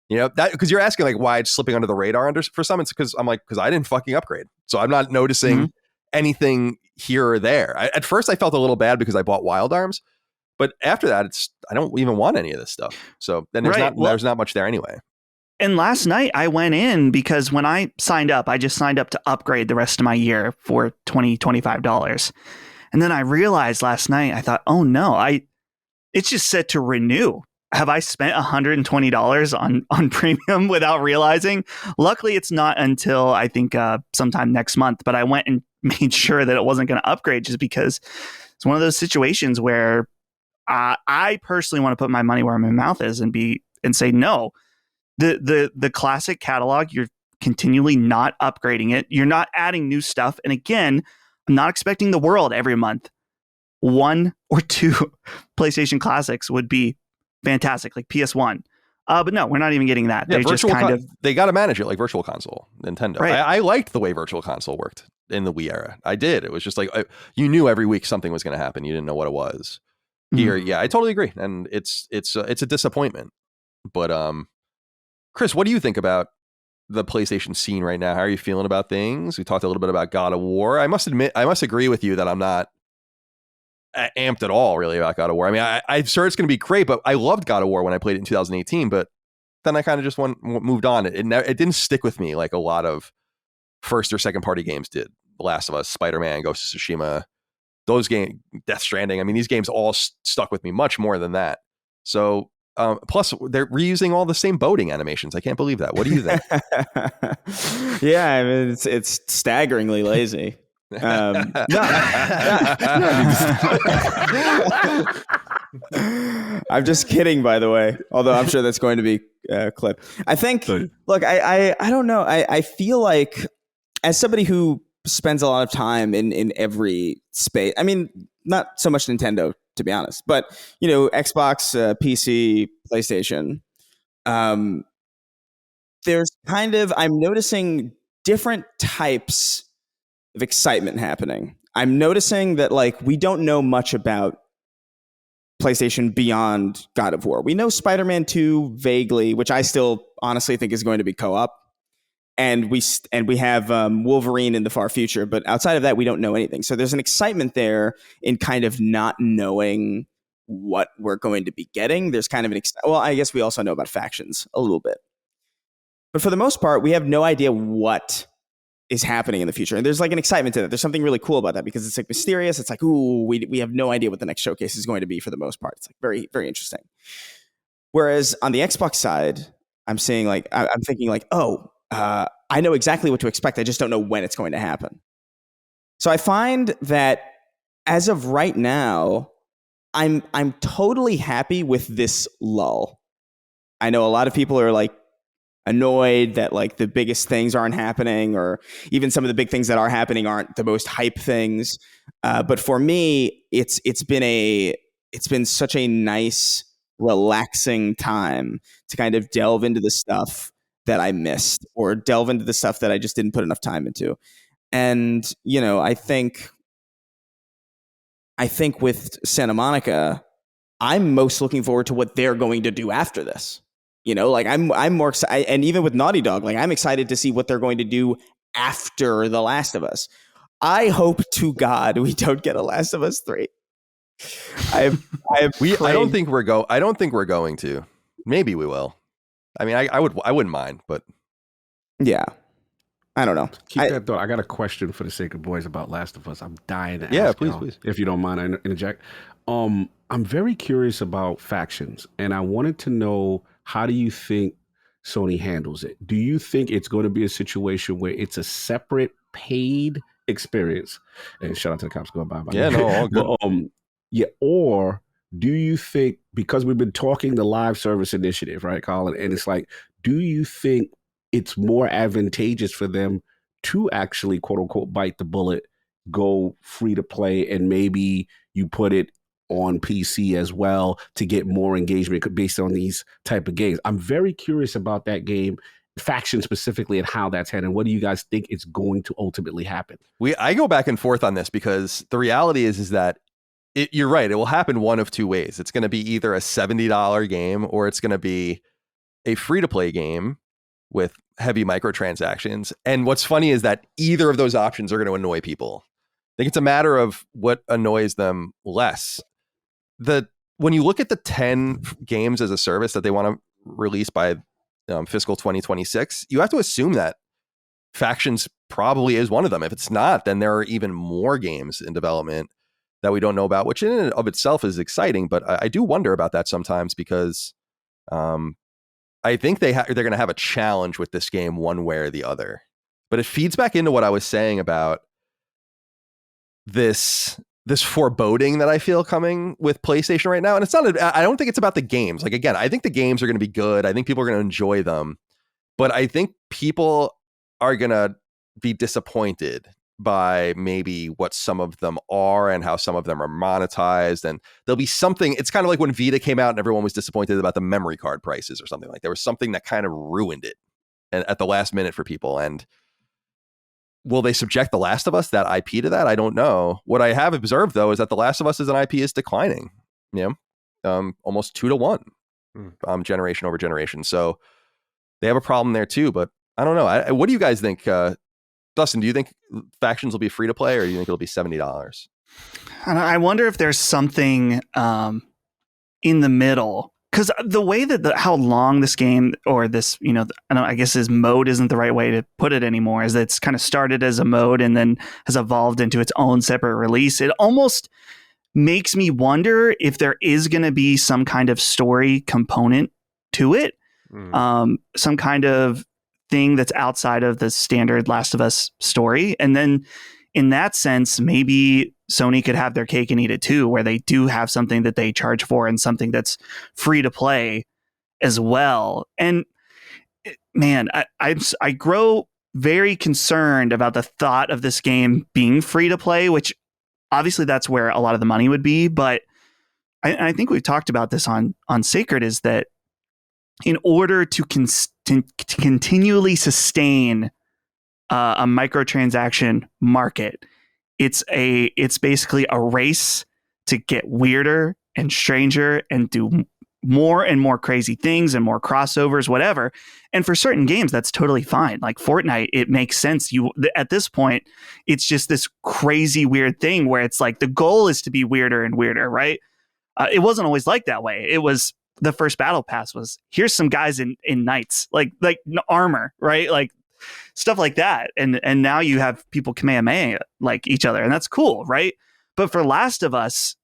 You know, that because you're asking like why it's slipping under the radar for some. It's because I'm like, because I didn't fucking upgrade. So I'm not noticing anything here or there. At first I felt a little bad because I bought Wild Arms. But after that, I don't even want any of this stuff. So then there's not much there anyway. And last night I went in because when I signed up, I just signed up to upgrade the rest of my year for $25. And then I realized last night, I thought, oh no, it's just set to renew. Have I spent $120 on premium without realizing? Luckily, it's not until I think sometime next month. But I went and made sure that it wasn't going to upgrade, just because it's one of those situations where I personally want to put my money where my mouth is and say no. The classic catalog, you're continually not upgrading it. You're not adding new stuff. And again, I'm not expecting the world every month. 1 or 2 PlayStation classics would be fantastic, like PS1. But no, we're not even getting that. Yeah, they just kind of they got to manage it like Virtual Console, Nintendo. Right. I liked the way Virtual Console worked in the Wii era. I did. It was just like you knew every week something was going to happen. You didn't know what it was. Here, yeah, I totally agree, and it's a disappointment. But Chris, what do you think about the PlayStation scene right now? How are you feeling about things? We talked a little bit about God of War. I must agree with you that I'm not amped at all really about God of War. I mean, I'm sure it's going to be great, but I loved God of War when I played it in 2018. But then I kind of just moved on. It didn't stick with me like a lot of first or second party games did. The Last of Us, Spider-Man, Ghost of Tsushima. Those games, Death Stranding, I mean, these games all stuck with me much more than that. So, plus, they're reusing all the same boating animations. I can't believe that. What do you think? Yeah, I mean, it's staggeringly lazy. I'm just kidding, by the way. Although I'm sure that's going to be clipped. I think. Look, I don't know. I feel like as somebody who spends a lot of time in every space. I mean, not so much Nintendo, to be honest, but Xbox, PC, PlayStation. There's I'm noticing different types of excitement happening. I'm noticing that we don't know much about PlayStation beyond God of War. We know Spider-Man 2 vaguely, which I still honestly think is going to be co-op. And we have Wolverine in the far future, but outside of that, we don't know anything. So there's an excitement there in kind of not knowing what we're going to be getting. There's kind of well, I guess we also know about factions a little bit. But for the most part, we have no idea what is happening in the future. And there's like an excitement to that. There's something really cool about that because it's like mysterious. It's like, ooh, we have no idea what the next showcase is going to be for the most part. It's like very, very interesting. Whereas on the Xbox side, I'm seeing like, I'm thinking like, I know exactly what to expect. I just don't know when it's going to happen. So I find that as of right now, I'm totally happy with this lull. I know a lot of people are like annoyed that like the biggest things aren't happening, or even some of the big things that are happening aren't the most hype things. But for me, it's been such a nice, relaxing time to kind of delve into the stuff that I missed, or delve into the stuff that I just didn't put enough time into. And, you know, I think with Santa Monica, I'm most looking forward to what they're going to do after this. You know, like I'm more excited, and even with Naughty Dog, like I'm excited to see what they're going to do after The Last of Us. I hope to God we don't get a Last of Us 3. I don't think we're going to. Maybe we will. I mean, I wouldn't mind, but yeah, I don't know. Keep that thought. I got a question for the sake of boys about Last of Us. I'm dying to ask. Yeah, please. If you don't mind, I interject. I'm very curious about factions, and I wanted to know, how do you think Sony handles it? Do you think it's going to be a situation where it's a separate paid experience? And shout out to the cops going by. Yeah, no, all good. But, or do you think, because we've been talking the live service initiative, right, Colin? And it's like, do you think it's more advantageous for them to actually, quote unquote, bite the bullet, go free to play, and maybe you put it on PC as well to get more engagement based on these type of games? I'm very curious about that game, faction specifically, and how that's headed. What do you guys think is going to ultimately happen? I go back and forth on this because the reality is that you're right. It will happen one of two ways. It's going to be either a $70 game, or it's going to be a free-to-play game with heavy microtransactions. And what's funny is that either of those options are going to annoy people. I think it's a matter of what annoys them less. When you look at the 10 games as a service that they want to release by fiscal 2026, you have to assume that Factions probably is one of them. If it's not, then there are even more games in development that we don't know about, which in and of itself is exciting. But I do wonder about that sometimes, because I think they're going to have a challenge with this game one way or the other. But it feeds back into what I was saying about this foreboding that I feel coming with PlayStation right now. And it's not, I don't think it's about the games. Like, again, I think the games are going to be good. I think people are going to enjoy them. But I think people are going to be disappointed by maybe what some of them are and how some of them are monetized. And there'll be something, it's kind of like when Vita came out and everyone was disappointed about the memory card prices or something. Like, there was something that kind of ruined it at the last minute for people. And will they subject The Last of Us, that IP, to that? I don't know. What I have observed, though, is that The Last of Us as an IP is declining, almost 2-1 generation over generation. So they have a problem there too, but I don't know. What do you guys think? Dustin, do you think Factions will be free to play, or do you think it'll be $70? I wonder if there's something in the middle, because the way that how long this game, or this, I guess his mode isn't the right way to put it anymore, is that it's kind of started as a mode and then has evolved into its own separate release. It almost makes me wonder if there is going to be some kind of story component to it, some kind of thing that's outside of the standard Last of Us story. And then in that sense, maybe Sony could have their cake and eat it too, where they do have something that they charge for and something that's free to play as well. And man, I grow very concerned about the thought of this game being free to play, which obviously that's where a lot of the money would be. But I think we've talked about this on Sacred, is that in order to continually sustain a microtransaction market, it's basically a race to get weirder and stranger and do more and more crazy things and more crossovers, whatever. And for certain games, that's totally fine. Like Fortnite, it makes sense. At this point, it's just this crazy weird thing where it's like the goal is to be weirder and weirder, right? It wasn't always like that way. It was the first battle pass was here's some guys in knights, like armor, right? Like stuff like that. And now you have people Kamehameha like each other, and that's cool, right? But for Last of Us,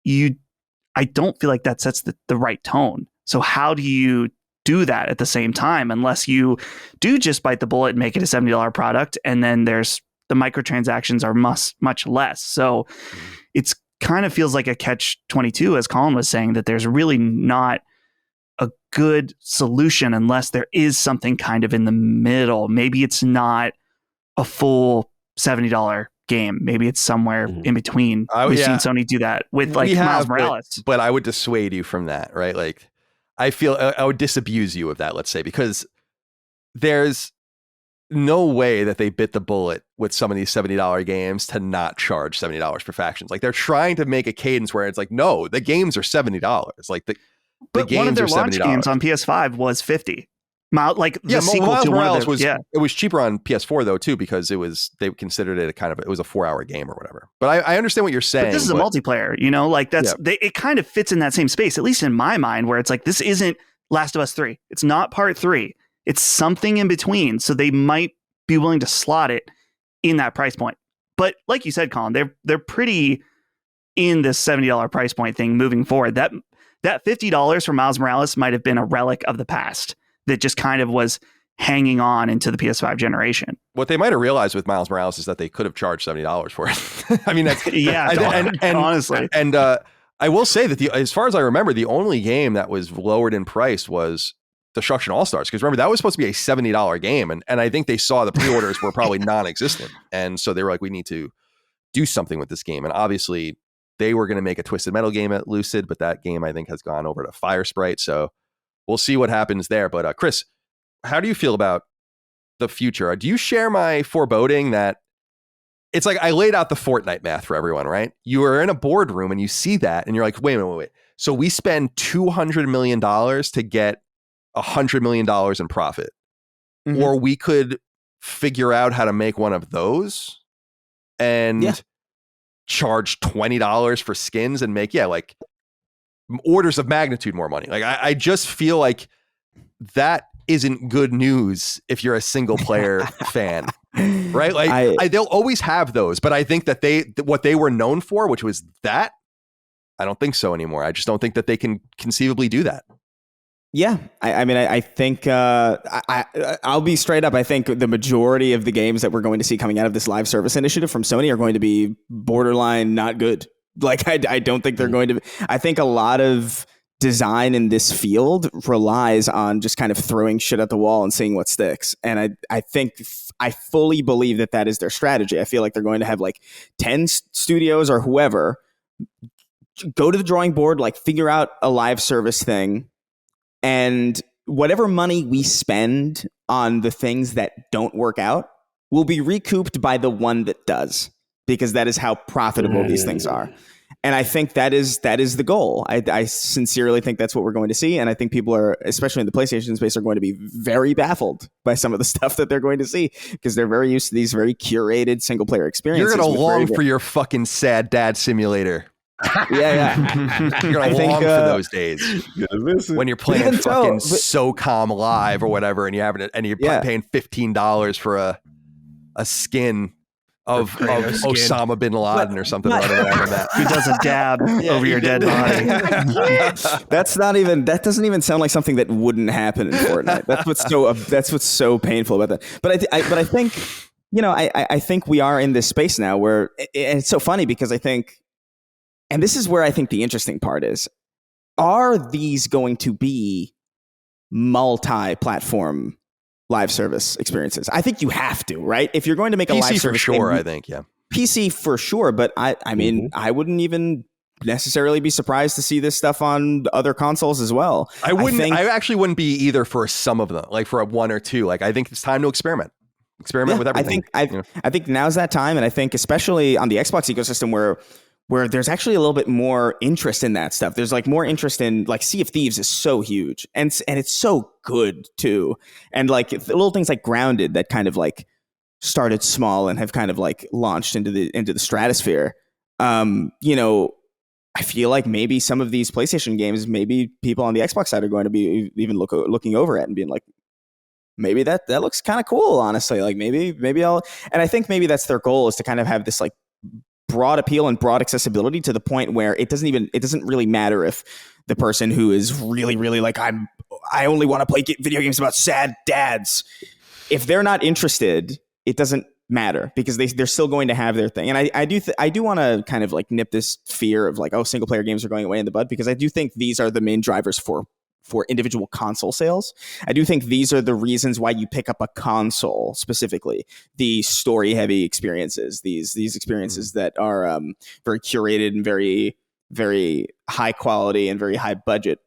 I don't feel like that sets the right tone. So how do you do that at the same time, unless you do just bite the bullet and make it a $70 product, and then there's the microtransactions are much less. So it's kind of feels like a catch-22, as Colin was saying, that there's really not a good solution unless there is something kind of in the middle. Maybe it's not a full $70 game. Maybe it's somewhere in between. We've seen Sony do that with like Miles Morales. But I would dissuade you from that, right? Like, I feel I would disabuse you of that, let's say, because there's no way that they bit the bullet with some of these $70 games to not charge $70 for factions. Like, they're trying to make a cadence where it's like, no, the games are $70. Like the games one of their are launch $70. games on PS5 was $50. The sequel Miles to Morales one of their, it was cheaper on PS4 though too, because they considered it it was a 4-hour game or whatever. But I understand what you're saying. But this is a multiplayer, like that's it kind of fits in that same space, at least in my mind, where it's like this isn't Last of Us 3. It's not part 3. It's something in between. So they might be willing to slot it in that price point. But like you said, Colin, they're pretty in this $70 price point thing moving forward. That $50 for Miles Morales might have been a relic of the past that just kind of was hanging on into the PS5 generation. What they might have realized with Miles Morales is that they could have charged $70 for it. I mean, that's and honestly, and I will say that as far as I remember, the only game that was lowered in price was Destruction All Stars, because remember that was supposed to be a $70 game, and I think they saw the pre-orders were probably non-existent, and so they were like, we need to do something with this game, and obviously they were going to make a Twisted Metal game at Lucid, but that game I think has gone over to Fire Sprite, so we'll see what happens there. But Chris, how do you feel about the future? Do you share my foreboding that it's like I laid out the Fortnite math for everyone, right? You are in a boardroom and you see that and you're like, wait. So we spend $200 million to get $100 million in profit. Mm-hmm. Or we could figure out how to make one of those and charge $20 for skins and make, like orders of magnitude more money. Like I just feel like that isn't good news if you're a single player fan, right? Like they'll always have those, but I think that what they were known for, which was that, I don't think so anymore. I just don't think that they can conceivably do that. Yeah, I mean, I think I'll be straight up. I think the majority of the games that we're going to see coming out of this live service initiative from Sony are going to be borderline not good. Like, I don't think they're going to be. I think a lot of design in this field relies on just kind of throwing shit at the wall and seeing what sticks. And I think I fully believe that is their strategy. I feel like they're going to have like 10 studios or whoever go to the drawing board, like figure out a live service thing. And whatever money we spend on the things that don't work out will be recouped by the one that does, because that is how profitable these things are. And I think that is the goal. I sincerely think that's what we're going to see. And I think people are, especially in the PlayStation space, are going to be very baffled by some of the stuff that they're going to see, because they're very used to these very curated single player experiences. You're going to long for your fucking sad dad simulator. Yeah. You're going to long for those days when you're playing fucking SOCOM Live or whatever, and you're paying $15 for a skin of Osama bin Laden or something running around in that. Who does a dab over your dead body. That doesn't even sound like something that wouldn't happen in Fortnite. That's what's so painful about that. But I think, I think we are in this space now where it's so funny, because I think, and this is where I think the interesting part is, are these going to be multi-platform live service experiences? I think you have to, right? If you're going to make a live service, PC for sure, I think, yeah. PC for sure, but I mean, I wouldn't even necessarily be surprised to see this stuff on other consoles as well. I actually wouldn't be either for some of them, like for a one or two. Like, I think it's time to experiment with everything. I think now's that time, and I think especially on the Xbox ecosystem where there's actually a little bit more interest in that stuff. There's like more interest in, like, Sea of Thieves is so huge and it's so good too. And like little things like Grounded that kind of like started small and have kind of like launched into the stratosphere. I feel like maybe some of these PlayStation games, maybe people on the Xbox side are going to be even looking over it and being like, maybe that looks kind of cool, honestly. Like maybe I'll, and I think maybe that's their goal, is to kind of have this like broad appeal and broad accessibility to the point where it doesn't really matter if the person who is really, really like, I only want to play video games about sad dads. If they're not interested, it doesn't matter, because they're still going to have their thing. And I do want to kind of like nip this fear of like, oh, single player games are going away in the bud, because I do think these are the main drivers for individual console sales. I do think these are the reasons why you pick up a console, specifically the story heavy experiences, these experiences that are very curated and very, very high quality and very high budget.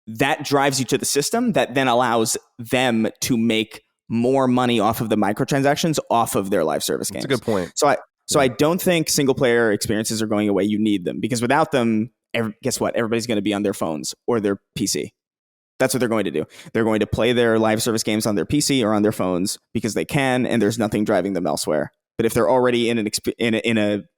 That drives you to the system that then allows them to make more money off of the microtransactions off of their live service games. That's a good point. So I don't think single player experiences are going away. You need them, because without them, guess what? Everybody's going to be on their phones or their PC. That's what they're going to do. They're going to play their live service games on their PC or on their phones because they can, and there's nothing driving them elsewhere. But if they're already in an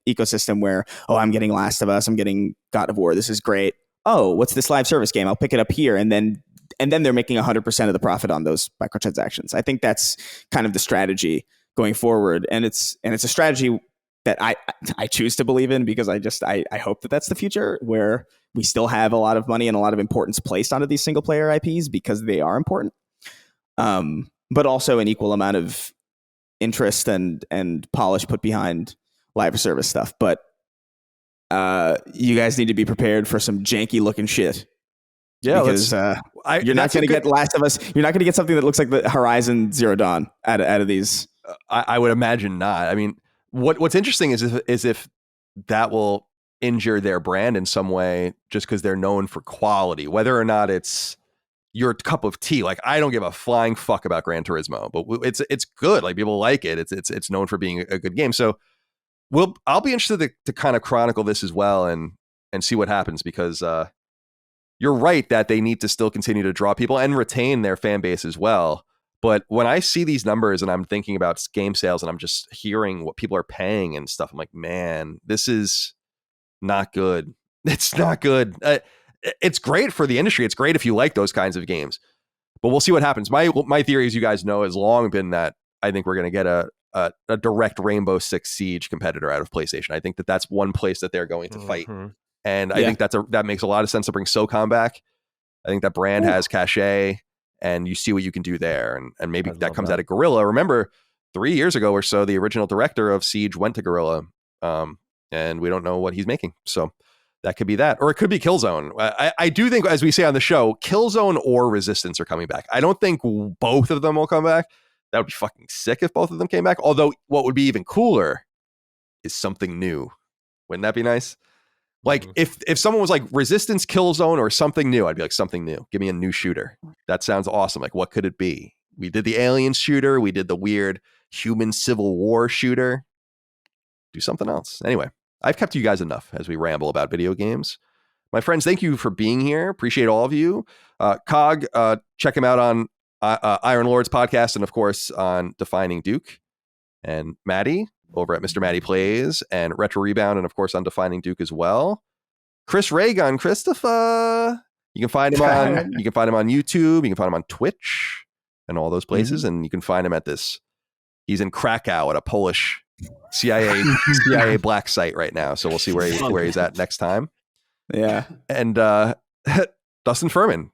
ecosystem where, oh, I'm getting Last of Us, I'm getting God of War, this is great. Oh, what's this live service game? I'll pick it up here, and then they're making 100% of the profit on those microtransactions. I think that's kind of the strategy going forward, and it's a strategy that I choose to believe in, because I hope that that's the future, where we still have a lot of money and a lot of importance placed onto these single player IPs because they are important, but also an equal amount of interest and polish put behind live service stuff. But you guys need to be prepared for some janky looking shit. Yeah, because you're not going to get Last of Us. You're not going to get something that looks like the Horizon Zero Dawn out of these. I would imagine not. I mean, what's interesting is if that will injure their brand in some way, just because they're known for quality, whether or not it's your cup of tea. Like, I don't give a flying fuck about Gran Turismo, but it's good. Like, people like it. It's known for being a good game. So I'll be interested to kind of chronicle this as well and see what happens, because you're right that they need to still continue to draw people and retain their fan base as well. But when I see these numbers and I'm thinking about game sales and I'm just hearing what people are paying and stuff, I'm like, man, this is not good. It's not good. It's great for the industry. It's great if you like those kinds of games, but we'll see what happens. My theory, as you guys know, has long been that I think we're going to get a direct Rainbow Six Siege competitor out of PlayStation. I think that's one place that they're going to fight. And I think that makes a lot of sense to bring SOCOM back. I think that brand has cachet, and you see what you can do there. And maybe that comes out of Guerrilla. Remember, 3 years ago or so, the original director of Siege went to Guerrilla, and we don't know what he's making. So that could be that. Or it could be Killzone. I do think, as we say on the show, Killzone or Resistance are coming back. I don't think both of them will come back. That would be fucking sick if both of them came back. Although what would be even cooler is something new. Wouldn't that be nice? Like, if someone was like Resistance, Killzone, or something new, I'd be like, something new. Give me a new shooter. That sounds awesome. Like, what could it be? We did the Alien shooter. We did the weird human Civil War shooter. Do something else. Anyway, I've kept you guys enough as we ramble about video games. My friends, thank you for being here. Appreciate all of you. Cog, check him out on Iron Lord's podcast, and of course on Defining Duke. And Matty over at Mr. Matty Plays, and Retro Rebound, and of course on Defining Duke as well. Chris Raygun, Christopher. You can find him on YouTube, you can find him on Twitch and all those places, and you can find him at he's in Krakow at a Polish CIA black site right now. So we'll see where he's at next time. Yeah. And Dustin Furman.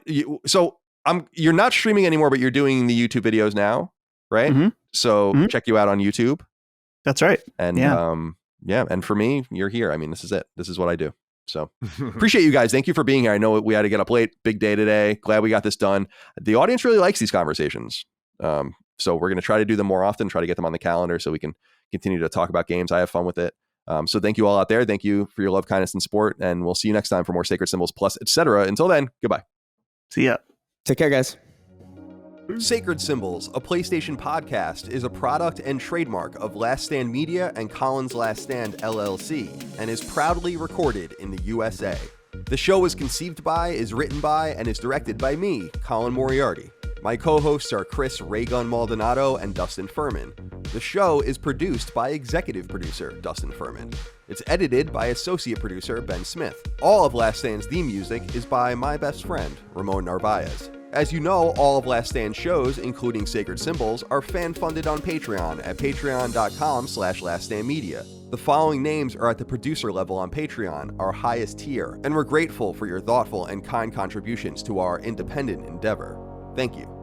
You're not streaming anymore, but you're doing the YouTube videos now, right? So check you out on YouTube. That's right. And and for me, you're here. I mean, this is it. This is what I do. So appreciate you guys. Thank you for being here. I know we had to get up late. Big day today. Glad we got this done. The audience really likes these conversations. So we're going to try to do them more often, try to get them on the calendar so we can continue to talk about games. I have fun with it. So thank you all out there. Thank you for your love, kindness, and support. And we'll see you next time for more Sacred Symbols Plus, etc. Until then, goodbye. See ya. Take care, guys. Sacred Symbols, a PlayStation podcast, is a product and trademark of Last Stand Media and Colin's Last Stand LLC, and is proudly recorded in the USA. The show is conceived by, is written by, and is directed by me, Colin Moriarty. My co-hosts are Chris Raygun Maldonado and Dustin Furman. The show is produced by executive producer Dustin Furman. It's edited by associate producer Ben Smith. All of Last Stand's theme music is by my best friend, Ramon Narvaez. As you know, all of Last Stand shows, including Sacred Symbols, are fan-funded on Patreon at patreon.com/laststandmedia. The following names are at the producer level on Patreon, our highest tier, and we're grateful for your thoughtful and kind contributions to our independent endeavor. Thank you.